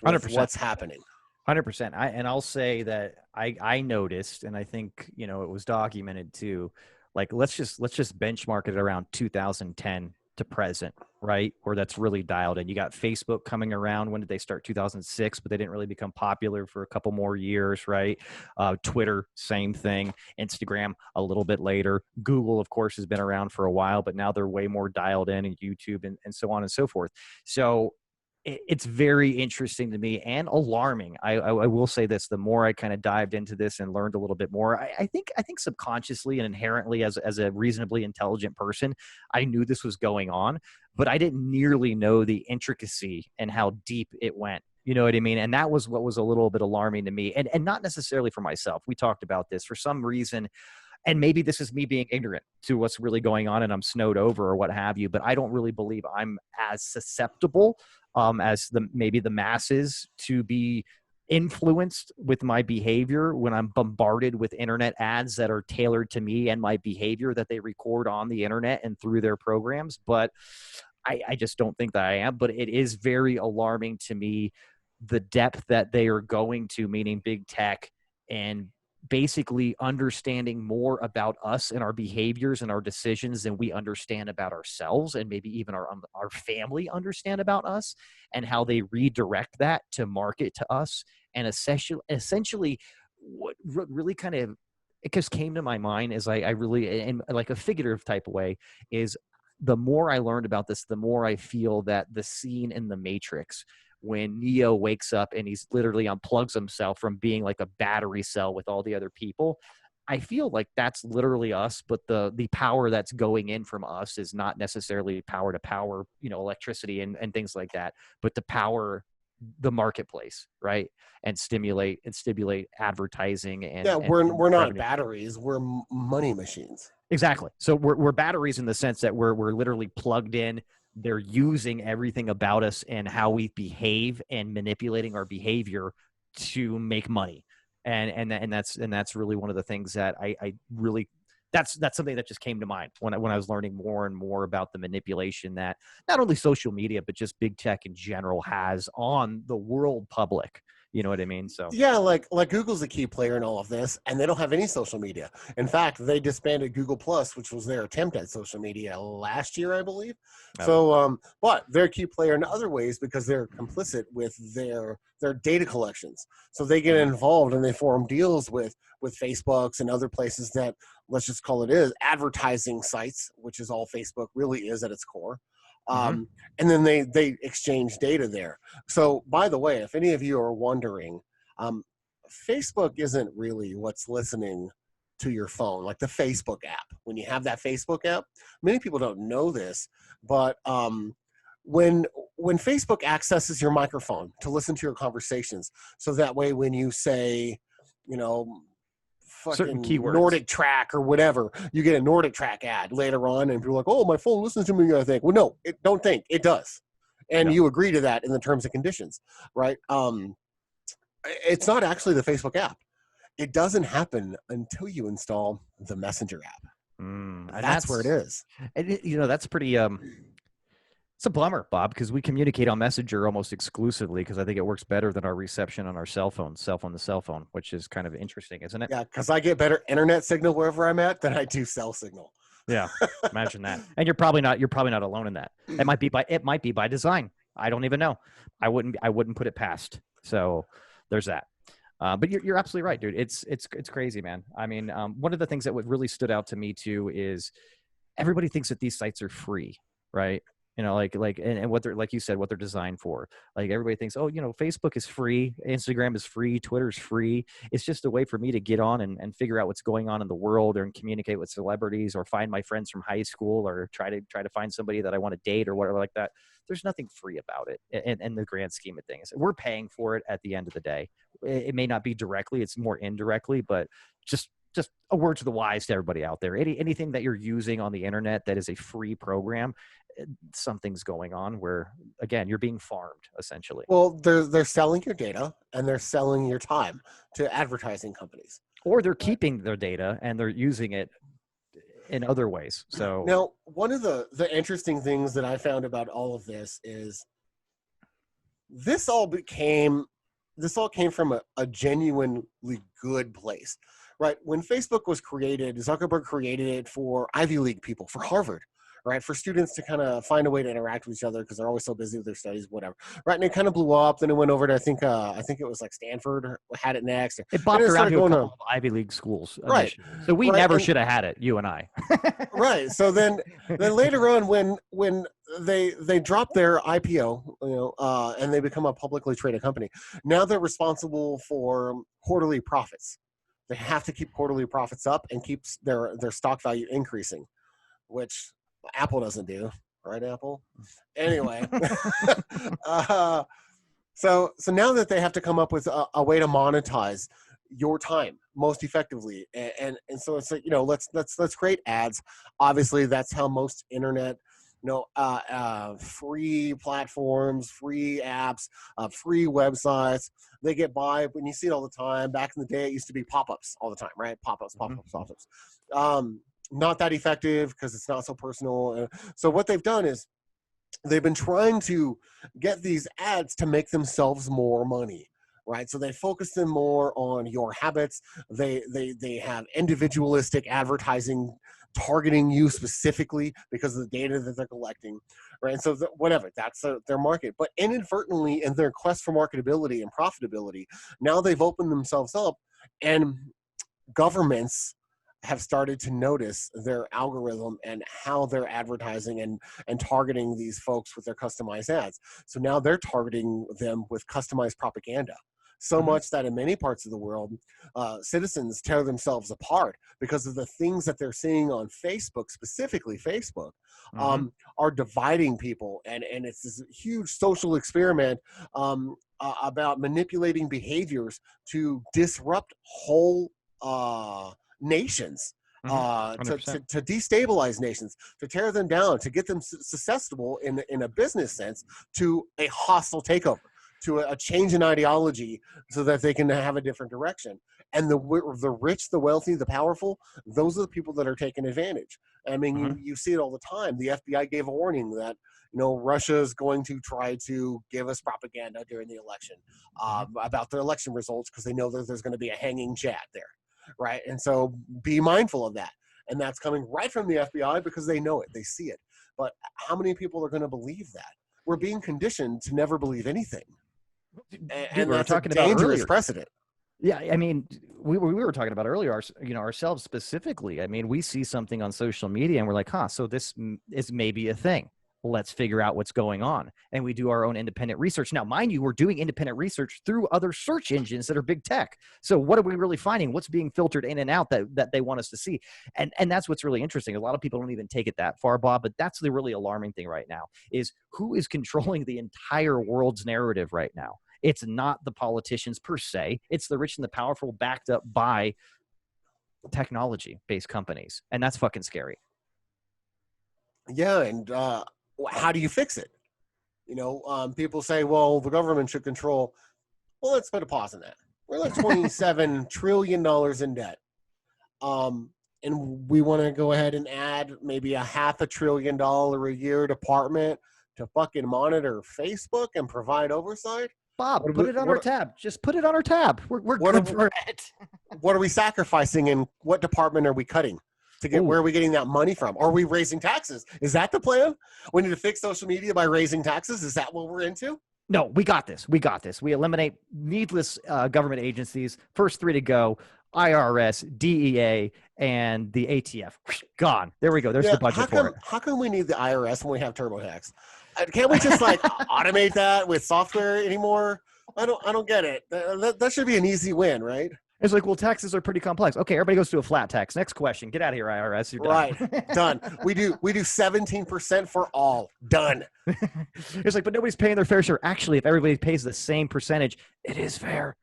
100%. What's happening. 100%. I'll say that I noticed, and I think, it was documented too, like, let's just benchmark it around 2010 to present, right? Where that's really dialed in. You got Facebook coming around. When did they start? 2006, but they didn't really become popular for a couple more years, right? Twitter, same thing. Instagram, a little bit later. Google, of course, has been around for a while, but now they're way more dialed in, and YouTube and so on and so forth. So it's very interesting to me and alarming. I will say this: the more I kind of dived into this and learned a little bit more, I think subconsciously and inherently, as a reasonably intelligent person, I knew this was going on, but I didn't nearly know the intricacy and how deep it went. You know what I mean? And that was what was a little bit alarming to me, and not necessarily for myself. We talked about this for some reason. And maybe this is me being ignorant to what's really going on and I'm snowed over or what have you, but I don't really believe I'm as susceptible as maybe the masses to be influenced with my behavior when I'm bombarded with internet ads that are tailored to me and my behavior that they record on the internet and through their programs. But I just don't think that I am. But it is very alarming to me, the depth that they are going to, meaning big tech, and basically understanding more about us and our behaviors and our decisions than we understand about ourselves, and maybe even our family understand about us, and how they redirect that to market to us. And essentially what really kind of, it just came to my mind as I really, in like a figurative type of way, is the more I learned about this, the more I feel that the scene in The Matrix, when Neo wakes up and he's literally unplugs himself from being like a battery cell with all the other people, I feel like that's literally us, but the power that's going in from us is not necessarily power to power, electricity and things like that, but to power the marketplace, right? And stimulate advertising. And we're not revenue. Batteries, we're money machines. Exactly. So we're batteries in the sense that we're literally plugged in. They're using everything about us and how we behave and manipulating our behavior to make money. And that's really one of the things that I really, that's something that just came to mind when I was learning more and more about the manipulation that not only social media, but just big tech in general has on the world public. You know what I mean? So yeah, like Google's a key player in all of this, and they don't have any social media. In fact, they disbanded Google Plus, which was their attempt at social media last year, I believe. So, but they're a key player in other ways because they're complicit with their data collections. So they get involved and they form deals with Facebooks and other places that, let's just call it advertising sites, which is all Facebook really is at its core. And then they exchange data there. So, by the way, if any of you are wondering, Facebook isn't really what's listening to your phone, like the Facebook app. When you have that Facebook app, many people don't know this, but when Facebook accesses your microphone to listen to your conversations, so that way when you say, Certain fucking keywords. Nordic track or whatever. You get a Nordic track ad later on, and people are like, "Oh, my phone listens to me." I think, well, no, don't think it does, and No. you agree to that in the terms and conditions, right? It's not actually the Facebook app. It doesn't happen until you install the Messenger app. And That's where it is. And that's pretty. It's a bummer, Bob, because we communicate on Messenger almost exclusively because I think it works better than our reception on our cell phone to cell phone, which is kind of interesting, isn't it? Yeah, because I get better internet signal wherever I'm at than I do cell signal. Yeah, imagine that. And you're probably not alone in that. It might be by design. I don't even know. I wouldn't put it past. So there's that. But you're absolutely right, dude. It's crazy, man. I mean, one of the things that really stood out to me too is everybody thinks that these sites are free, right? And what they're, like you said, what they're designed for. Like everybody thinks, oh, Facebook is free, Instagram is free, Twitter's free. It's just a way for me to get on and figure out what's going on in the world, or communicate with celebrities, or find my friends from high school, or try to find somebody that I want to date or whatever like that. There's nothing free about it in the grand scheme of things. We're paying for it at the end of the day. It may not be directly, it's more indirectly, but just a word to the wise to everybody out there. Anything that you're using on the internet that is a free program, something's going on where, again, you're being farmed essentially. Well, they're selling your data and they're selling your time to advertising companies. Or they're keeping their data and they're using it in other ways. So now, one of the interesting things that I found about all of this is this all came from a genuinely good place, right? When Facebook was created, Zuckerberg created it for Ivy League people, for Harvard, right? For students to kind of find a way to interact with each other because they're always so busy with their studies, whatever, right? And it kind of blew up. Then it went over to, I think it was like Stanford had it next. it bopped around to a couple of Ivy League schools, right? So we never should have had it, you and I. Right. So then later on, when they drop their IPO, and they become a publicly traded company, now they're responsible for quarterly profits. They have to keep quarterly profits up and keep their stock value increasing, which Apple doesn't do, right? Apple. Anyway, so now that they have to come up with a way to monetize your time most effectively, and so it's like, let's create ads. Obviously, that's how most internet, free platforms, free apps, free websites, they get by. When you see it all the time, back in the day, it used to be pop-ups all the time, right? Pop-ups. Not that effective because it's not so personal. So what they've done is they've been trying to get these ads to make themselves more money, right? So they focus them more on your habits. They have individualistic advertising targeting you specifically because of the data that they're collecting, right? And so whatever, that's their market. But inadvertently, in their quest for marketability and profitability, now they've opened themselves up, and governments have started to notice their algorithm and how they're advertising and targeting these folks with their customized ads. So now they're targeting them with customized propaganda. So much that in many parts of the world, citizens tear themselves apart because of the things that they're seeing on Facebook, specifically Facebook, are dividing people. And it's this huge social experiment about manipulating behaviors to disrupt whole nations, to destabilize nations, to tear them down, to get them susceptible in a business sense to a hostile takeover, to a change in ideology so that they can have a different direction. And the rich, the wealthy, the powerful, those are the people that are taking advantage. I mean, you see it all the time. The FBI gave a warning that, Russia is going to try to give us propaganda during the election about their election results because they know that there's going to be a hanging Chad there, right? And so be mindful of that. And that's coming right from the FBI because they know it, they see it. But how many people are going to believe that? We're being conditioned to never believe anything. And we were that's talking a about dangerous earlier. precedent. Yeah, I mean, we were talking about earlier, ourselves specifically. I mean, we see something on social media and we're like, so this is maybe a thing. Let's figure out what's going on. And we do our own independent research. Now, mind you, we're doing independent research through other search engines that are big tech. So what are we really finding? What's being filtered in and out that they want us to see? And that's what's really interesting. A lot of people don't even take it that far, Bob, but that's the really alarming thing right now is who is controlling the entire world's narrative right now. It's not the politicians per se. It's the rich and the powerful backed up by technology-based companies, and that's fucking scary. Yeah, and how do you fix it? People say, well, the government should control. Well, let's put a pause on that. We're like $27 trillion in debt. And we want to go ahead and add maybe a $500 billion a year department to fucking monitor Facebook and provide oversight. Bob, put it on our tab. Just put it on our tab. We're good for it. What are we sacrificing, and what department are we cutting to get? Where are we getting that money from? Are we raising taxes? Is that the plan? We need to fix social media by raising taxes. Is that what we're into? No, we got this. We got this. We eliminate needless government agencies. First three to go: IRS, DEA, and the ATF. Gone. There we go. There's the budget for it. How come we need the IRS when we have TurboTax? Can't we just like automate that with software anymore? I don't get it. That should be an easy win, right? It's like, well, taxes are pretty complex. Okay, everybody goes to a flat tax. Next question. Get out of here, IRS. You're done. Right. Done. We do 17% for all. Done. It's like, but nobody's paying their fair share. Actually, if everybody pays the same percentage, it is fair.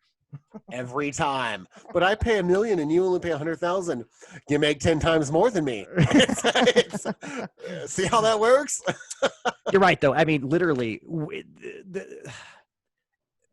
Every time. But I pay $1 million and you only pay $100,000. You make 10 times more than me. See how that works? You're right, though. I mean, literally,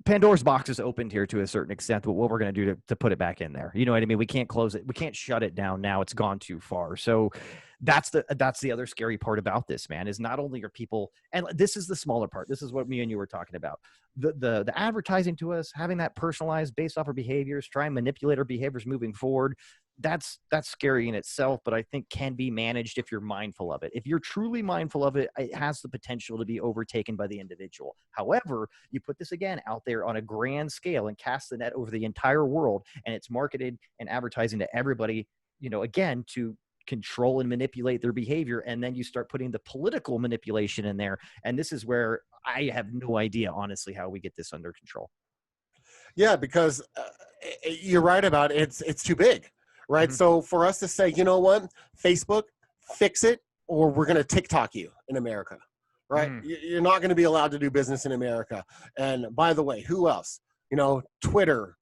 Pandora's box is opened here to a certain extent, but what we're going to do to put it back in there. You know what I mean? We can't close it. We can't shut it down now. It's gone too far. So that's the other scary part about this, man, is not only are people, and this is the smaller part. This is what me and you were talking about. The advertising to us, having that personalized based off our behaviors, try and manipulate our behaviors moving forward. That's scary in itself, but I think can be managed if you're mindful of it. If you're truly mindful of it, it has the potential to be overtaken by the individual. However, you put this again out there on a grand scale and cast the net over the entire world, and it's marketed and advertising to everybody, again, to control and manipulate their behavior. And then you start putting the political manipulation in there. And this is where I have no idea, honestly, how we get this under control. Yeah, because you're right about it. It's too big. Right. Mm-hmm. So for us to say, you know what, Facebook, fix it, or we're going to TikTok you in America. Right. You're not going to be allowed to do business in America. And by the way, who else? Twitter,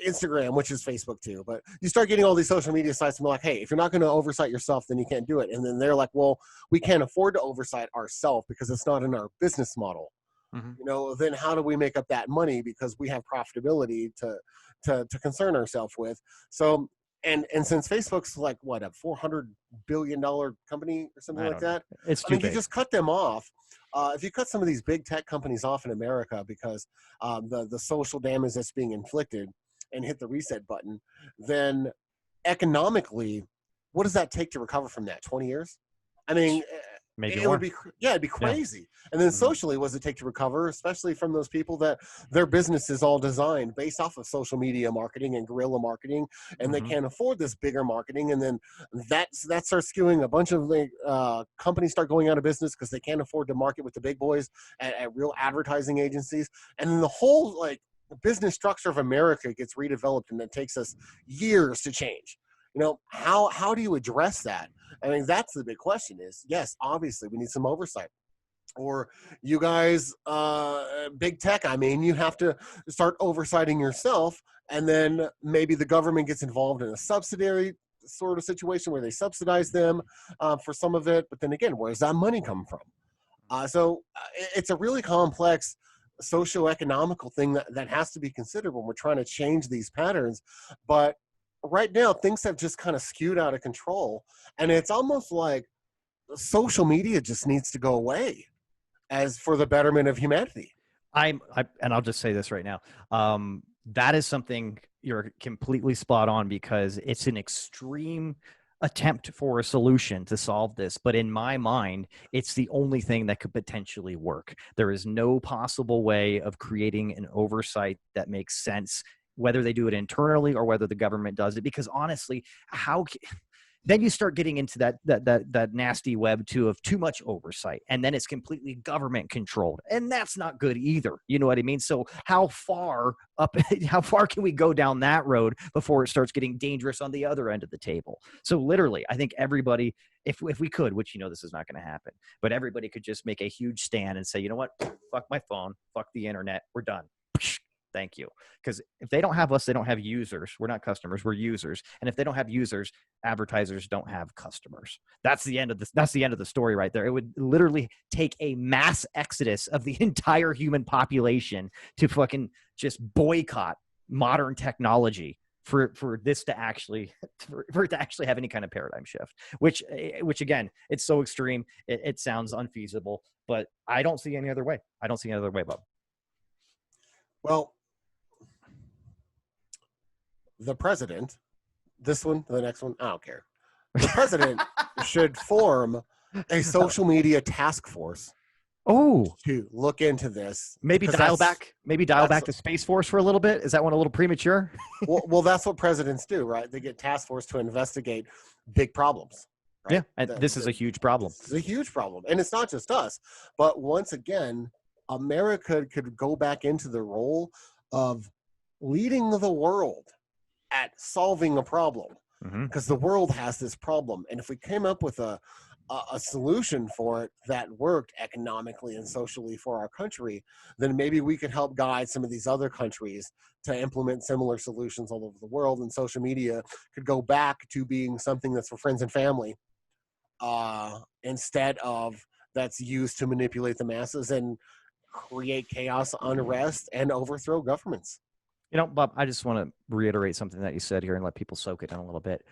Instagram, which is Facebook too. But you start getting all these social media sites and be like, hey, if you're not going to oversight yourself, then you can't do it. And then they're like, well, we can't afford to oversight ourselves because it's not in our business model. Mm-hmm. Then how do we make up that money? Because we have profitability to concern ourselves with. So, and since Facebook's like what, a $400 billion company or something like that, it's too big. You just cut them off. If you cut some of these big tech companies off in America because the social damage that's being inflicted and hit the reset button, then economically, what does that take to recover from that? 20 years? I mean, maybe it'd be crazy. Yeah. And then socially, what does it take to recover, especially from those people that their business is all designed based off of social media marketing and guerrilla marketing, and they can't afford this bigger marketing. And then that starts skewing a bunch of companies start going out of business because they can't afford to market with the big boys at real advertising agencies. And then the whole business structure of America gets redeveloped, and it takes us years to change. How do you address that? I mean, that's the big question is, yes, obviously we need some oversight. Or you guys, big tech, you have to start oversighting yourself, and then maybe the government gets involved in a subsidiary sort of situation where they subsidize them for some of it. But then again, where does that money come from? So it's a really complex socioeconomical thing that has to be considered when we're trying to change these patterns. But right now, things have just kind of skewed out of control, and it's almost like social media just needs to go away as for the betterment of humanity. And I'll just say this right now. That is something you're completely spot on, because it's an extreme attempt for a solution to solve this. But in my mind, it's the only thing that could potentially work. There is no possible way of creating an oversight that makes sense, whether they do it internally or whether the government does it, because honestly, then you start getting into that nasty web too of too much oversight, and then it's completely government controlled, and that's not good either. You know what I mean? So how far can we go down that road before it starts getting dangerous on the other end of the table? So literally, I think everybody, if we could, which this is not going to happen, but everybody could just make a huge stand and say, you know what, fuck my phone, fuck the internet, we're done. Thank you. Because if they don't have us, they don't have users. We're not customers, we're users. And if they don't have users, advertisers don't have customers. That's the end of this. That's the end of the story right there. It would literally take a mass exodus of the entire human population to fucking just boycott modern technology for this to actually for it to actually have any kind of paradigm shift, which again, it's so extreme, it sounds unfeasible, but I don't see any other way. Bob. Well, the president, this one, the next one, I don't care. The president should form a social media task force Oh, to look into this. maybe 'Cause dial that's- back the Space Force for a little bit. Is that one a little premature? well, that's what presidents do, right? They get task force to investigate big problems. Right? Yeah, and this is a huge problem. This is a huge problem, and it's not just us. But once again, America could go back into the role of leading the world at solving a problem, because the world has this problem, and if we came up with a solution for it that worked economically and socially for our country, then maybe we could help guide some of these other countries to implement similar solutions all over the world, and social media could go back to being something that's for friends and family, instead of that's used to manipulate the masses and create chaos, unrest, and overthrow governments. You know, Bob, I just want to reiterate something that you said here and let people soak it in a little bit.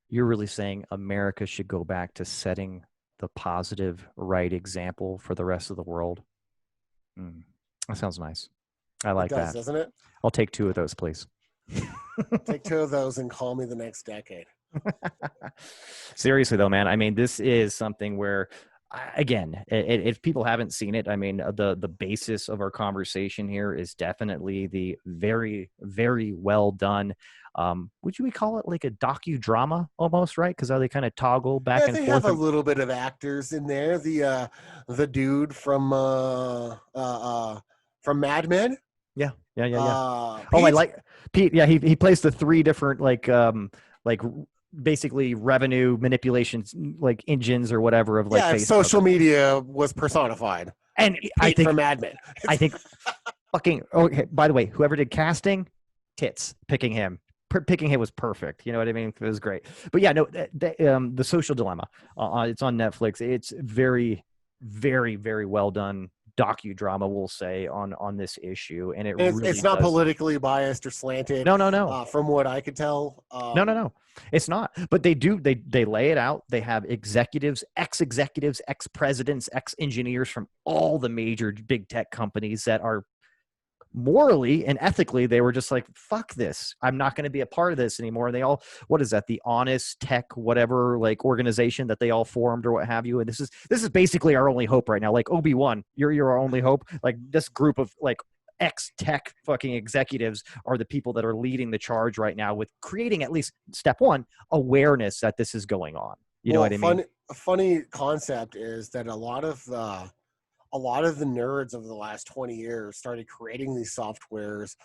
You're really saying America should go back to setting the positive, right example for the rest of the world. That sounds nice. I like It does, that. doesn't it? I'll take 2 of those, please. Take 2 of those and call me the next decade. Seriously, though, man. I mean, this is something where, again, if people haven't seen it, I mean, the basis of our conversation here is definitely the very, very well done. Would we call it like a docudrama almost, right? Because they kind of toggle back and they forth. have a little bit of actors in there. The dude from Mad Men. Yeah. Pete, Oh, I like Pete. Yeah, he plays the 3 different like basically revenue manipulations, like engines or whatever of like Facebook. Social media was personified. And Pete I think from Mad Men. I think fucking okay. By the way, whoever did casting, tits picking him. Picking him was perfect. You know what I mean? It was great. But yeah, no, the Social Dilemma. It's on Netflix. It's very, very, very well done docudrama, we'll say, on this issue, and it's not politically biased or slanted. No. From what I could tell, no, it's not. But they lay it out. They have executives, ex-executives, ex-presidents, ex-engineers from all the major big tech companies that are morally and ethically, they were just like, fuck this, I'm not going to be a part of this anymore. And they all, what is that, the Honest Tech whatever like organization that they all formed or what have you, and this is basically our only hope right now. Like Obi-Wan, you're our only hope. Like this group of like ex-tech fucking executives are the people that are leading the charge right now with creating at least step 1 awareness that this is going on. You know what I mean? A funny concept is that a lot of the nerds over the last 20 years started creating these softwares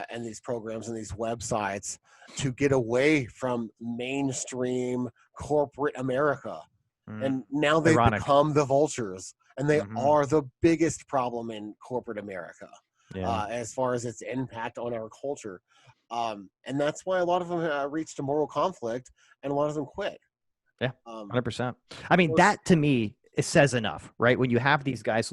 and these programs and these websites to get away from mainstream corporate America. And now they've become the vultures, and they are the biggest problem in corporate America as far as its impact on our culture. And that's why a lot of them reached a moral conflict, and a lot of them quit. Yeah, 100%. I mean, that to me, it says enough, right? When you have these guys,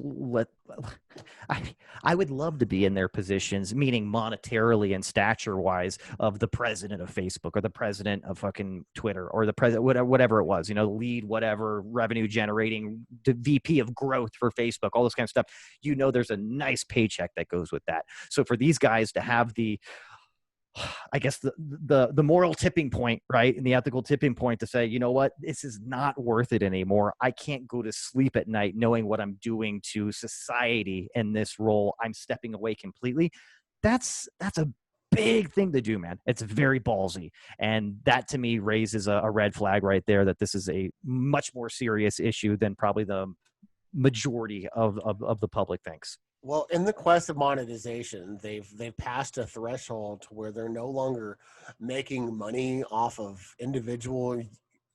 I would love to be in their positions, meaning monetarily and stature-wise, of the president of Facebook or the president of fucking Twitter or the president, whatever it was, lead whatever revenue generating, the VP of growth for Facebook, all this kind of stuff. There's a nice paycheck that goes with that. So for these guys to have I guess the moral tipping point, right? And the ethical tipping point to say, you know what, this is not worth it anymore. I can't go to sleep at night knowing what I'm doing to society in this role. I'm stepping away completely. That's a big thing to do, man. It's very ballsy. And that to me raises a red flag right there that this is a much more serious issue than probably the majority of the public thinks. Well, in the quest of monetization, they've passed a threshold to where they're no longer making money off of individual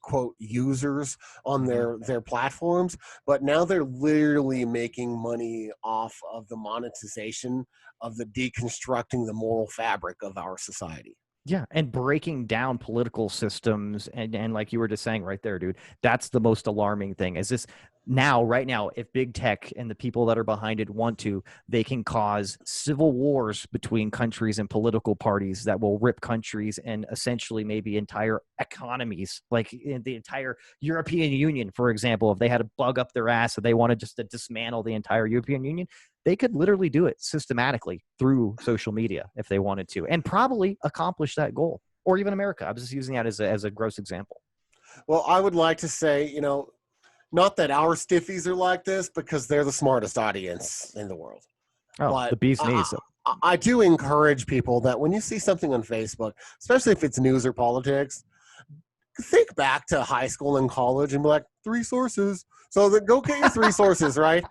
quote users on their platforms, but now they're literally making money off of the monetization of the deconstructing the moral fabric of our society. Yeah, and breaking down political systems, and like you were just saying right there, dude, that's the most alarming thing. Is this right now, if big tech and the people that are behind it want to, they can cause civil wars between countries and political parties that will rip countries and essentially maybe entire economies, like in the entire European Union, for example. If they had a bug up their ass and they wanted just to dismantle the entire European Union, they could literally do it systematically through social media if they wanted to, and probably accomplish that goal. Or even America. I'm just using that as a gross example. Well, I would like to say, not that our Stiffies are like this, because they're the smartest audience in the world. Oh, But the bee's knees. I do encourage people that when you see something on Facebook, especially if it's news or politics, think back to high school and college and be like, 3 sources. So then go get your 3 sources, right?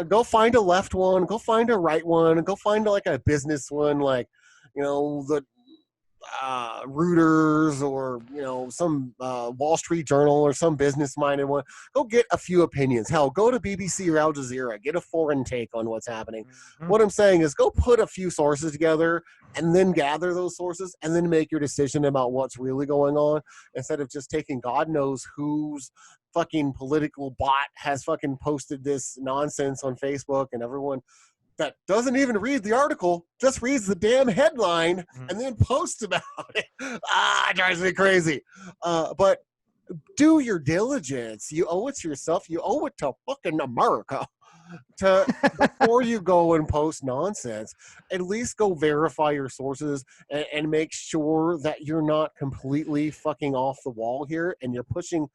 Go find a left one, go find a right one, go find like a business one, like, the Reuters or, some Wall Street Journal or some business-minded one. Go get a few opinions. Hell, go to BBC or Al Jazeera. Get a foreign take on what's happening. Mm-hmm. What I'm saying is go put a few sources together and then gather those sources and then make your decision about what's really going on, instead of just taking God knows whose fucking political bot has fucking posted this nonsense on Facebook, and everyone that doesn't even read the article just reads the damn headline and then posts about it. It drives me crazy. But do your diligence. You owe it to yourself. You owe it to fucking America before you go and post nonsense. At least go verify your sources and make sure that you're not completely fucking off the wall here and you're pushing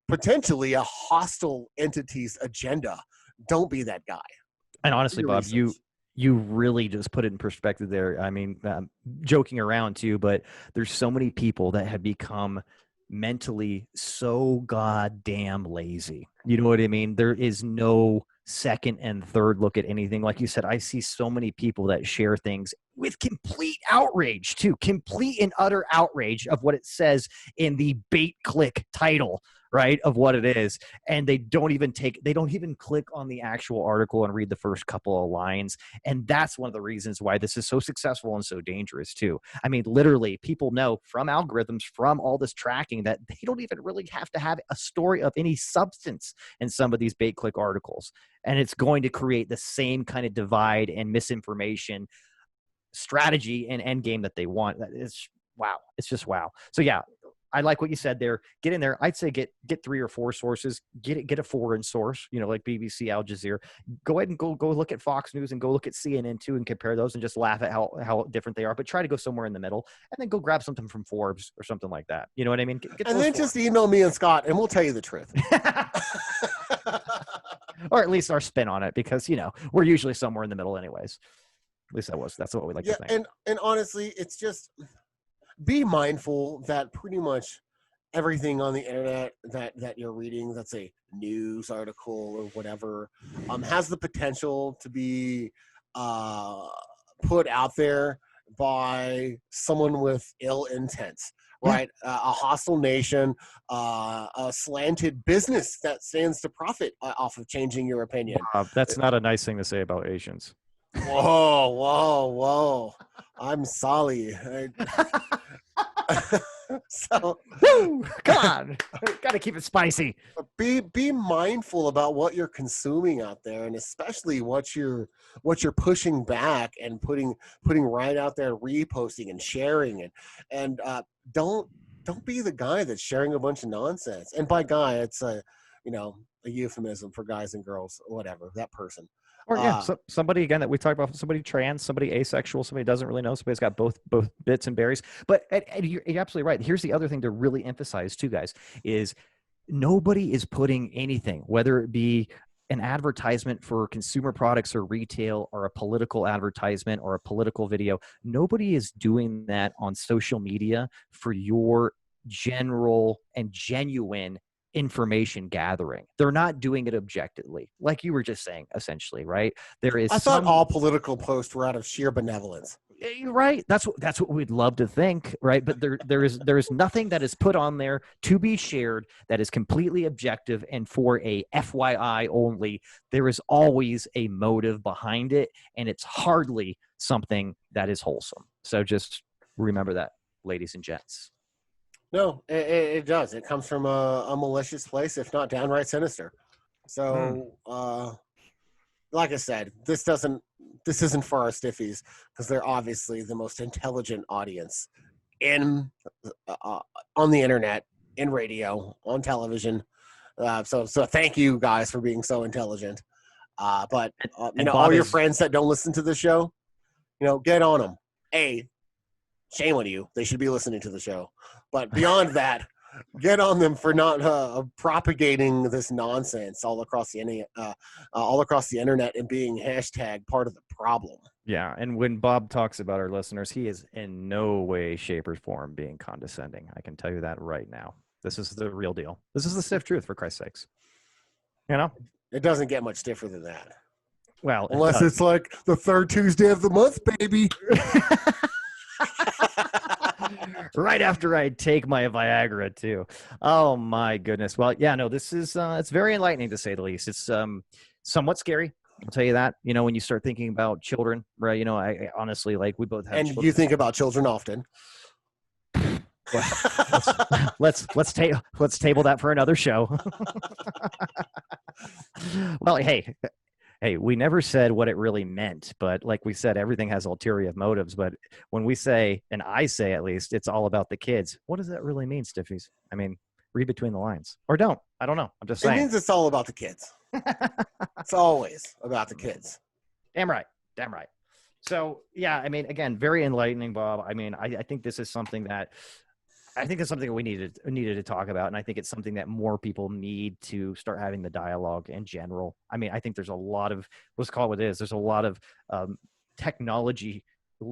potentially a hostile entity's agenda. Don't be that guy. And honestly, Bob, you really just put it in perspective there. I mean, joking around too, but there's so many people that have become mentally so goddamn lazy. You know what I mean? There is no second and third look at anything. Like you said, I see so many people that share things with complete outrage too, complete and utter outrage of what it says in the bait click title, right, of what it is. And they don't even click on the actual article and read the first couple of lines. And that's one of the reasons why this is so successful and so dangerous too. I mean, literally, people know from algorithms, from all this tracking, that they don't even really have to have a story of any substance in some of these bait click articles. And it's going to create the same kind of divide and misinformation strategy and end game that they want. It's wow. It's just wow. So yeah, I like what you said there. Get in there. I'd say get 3 or 4 sources. Get a foreign source, like BBC, Al Jazeera. Go ahead and go look at Fox News and go look at CNN too and compare those and just laugh at how different they are. But try to go somewhere in the middle and then go grab something from Forbes or something like that. You know what I mean? Get and then just email me and Scott and we'll tell you the truth. Or at least our spin on it, because, we're usually somewhere in the middle anyways. At least that's what we like to think. And honestly, it's just be mindful that pretty much everything on the internet that you're reading, that's a news article or whatever, has the potential to be put out there by someone with ill intent, right? A hostile nation, a slanted business that stands to profit off of changing your opinion. That's not a nice thing to say about Asians. Whoa. I'm sorry. So come on, gotta keep it spicy. Be mindful about what you're consuming out there, and especially what you're pushing back and putting right out there, reposting and sharing it. And don't be the guy that's sharing a bunch of nonsense. And by guy, it's a euphemism for guys and girls, whatever, that person. Or somebody again that we talked about, somebody trans, somebody asexual, somebody doesn't really know, somebody's got both bits and berries. But and you're absolutely right. Here's the other thing to really emphasize too, guys, is nobody is putting anything, whether it be an advertisement for consumer products or retail or a political advertisement or a political video. Nobody is doing that on social media for your general and genuine information gathering. They're not doing it objectively, like you were just saying, essentially, right? I thought all political posts were out of sheer benevolence. You're right. That's what we'd love to think, right? But there is nothing that is put on there to be shared that is completely objective and for a FYI only. There is always a motive behind it, and it's hardly something that is wholesome. So just remember that, ladies and gents. No, it does. It comes from a malicious place, if not downright sinister. So, like I said, this isn't for our stiffies because they're obviously the most intelligent audience in on the internet, in radio, on television. So thank you guys for being so intelligent. But And all Bob your is- friends that don't listen to the show, get on them. Shame on you. They should be listening to the show. But beyond that, get on them for not propagating this nonsense all across the internet and being hashtag part of the problem. Yeah, and when Bob talks about our listeners, he is in no way, shape, or form being condescending. I can tell you that right now. This is the real deal. This is the stiff truth, for Christ's sakes. It doesn't get much stiffer than that. Well, Unless it's like the third Tuesday of the month, baby. right after I take my Viagra too. Oh my goodness. Well, yeah, no, this is it's very enlightening to say the least. It's somewhat scary. I'll tell you that. When you start thinking about children, right? I honestly, like, we both have And children. you think about children often. let's table that for another show. Well, hey, we never said what it really meant, but like we said, everything has ulterior motives. But when we say, and I say at least, it's all about the kids, what does that really mean, Stiffies? I mean, read between the lines. Or don't. I don't know. I'm just It saying. means it's all about the kids. It's always about the kids. Damn right. So, yeah, I mean, again, very enlightening, Bob. I mean, I think this is something that we needed to talk about, and I think it's something that more people need to start having the dialogue in general. I mean, I think there's a lot of, let's call it what it is, there's a lot of technology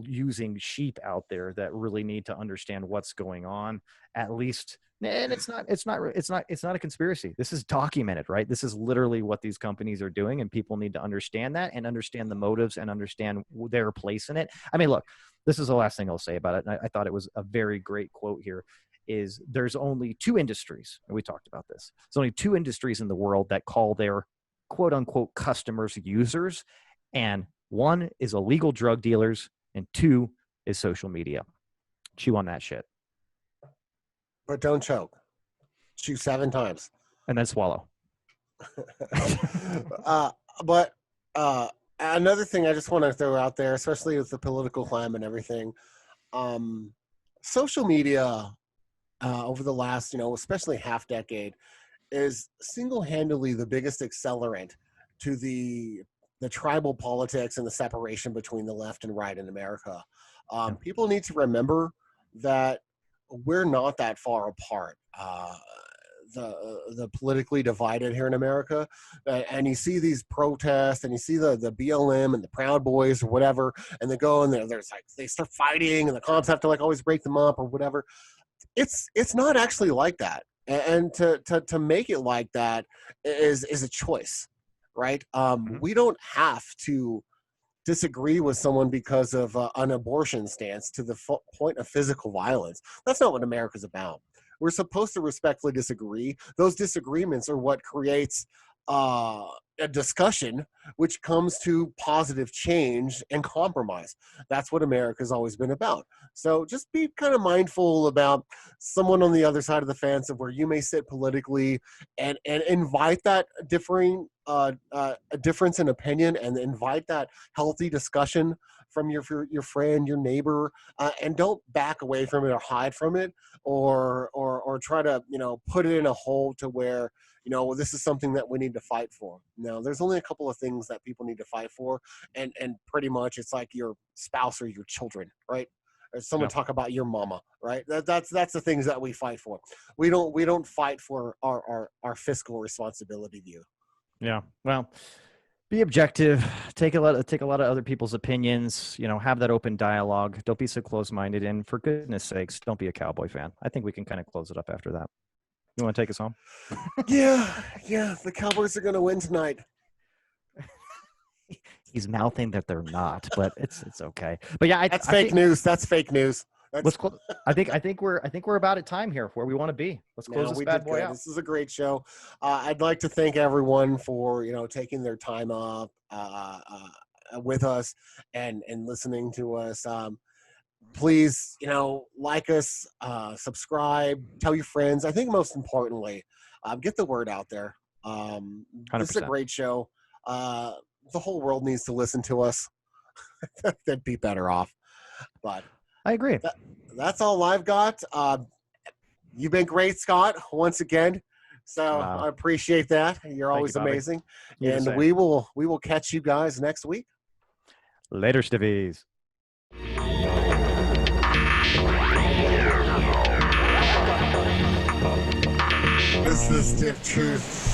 using sheep out there that really need to understand what's going on, at least. And it's not a conspiracy. This is documented, right? This is literally what these companies are doing, and people need to understand that and understand the motives and understand their place in it. I mean, look, this is the last thing I'll say about it. And I thought it was a very great quote here, is there's only two industries, and we talked about this. There's only two industries in the world that call their quote unquote customers users. And one is illegal drug dealers, and two is social media. Chew on that shit. But don't choke. Chew 7 times. And then swallow. But another thing I just want to throw out there, especially with the political climate and everything, social media over the last, especially half decade, is single-handedly the biggest accelerant to the tribal politics and the separation between the left and right in America. People need to remember that we're not that far apart. The politically divided here in America, and you see these protests, and you see the BLM and the Proud Boys or whatever, and they go and there's like they start fighting, and the cops have to like always break them up or whatever. It's not actually like that, and to make it like that is a choice, right? We don't have to disagree with someone because of an abortion stance to the point of physical violence. That's not what America's about. We're supposed to respectfully disagree. Those disagreements are what creates a discussion, which comes to positive change and compromise. That's what America's always been about. So just be kind of mindful about someone on the other side of the fence of where you may sit politically, and invite that a difference in opinion, and invite that healthy discussion from your friend, your neighbor, and don't back away from it or hide from it, or try to put it in a hole to where this is something that we need to fight for. No, there's only a couple of things that people need to fight for, and pretty much it's like your spouse or your children, right? Or someone talk about your mama, right? That's the things that we fight for. We don't fight for our fiscal responsibility view. Yeah. Well, be objective. Take a lot of other people's opinions. Have that open dialogue. Don't be so close-minded. And for goodness sakes, don't be a Cowboy fan. I think we can kind of close it up after that. You want to take us home? Yeah. The Cowboys are going to win tonight. he's mouthing that they're not, but it's okay. But yeah, That's I fake think, news. That's fake news. let's I think we're about at time here where we want to be. Let's close No, this we bad did boy good. out. This is a great show. I'd like to thank everyone for taking their time up with us and listening to us. Please, like us, subscribe, tell your friends. I think most importantly, get the word out there. This is a 100%. great show. The whole world needs to listen to us. They'd be better off. But I agree. that's all I've got. You've been great, Scott, once again. So Wow. I appreciate that. You're Thank always you, Bobby. amazing. You the And same. we will catch you guys next week. Later, Stiffies. This is Stiff Truth.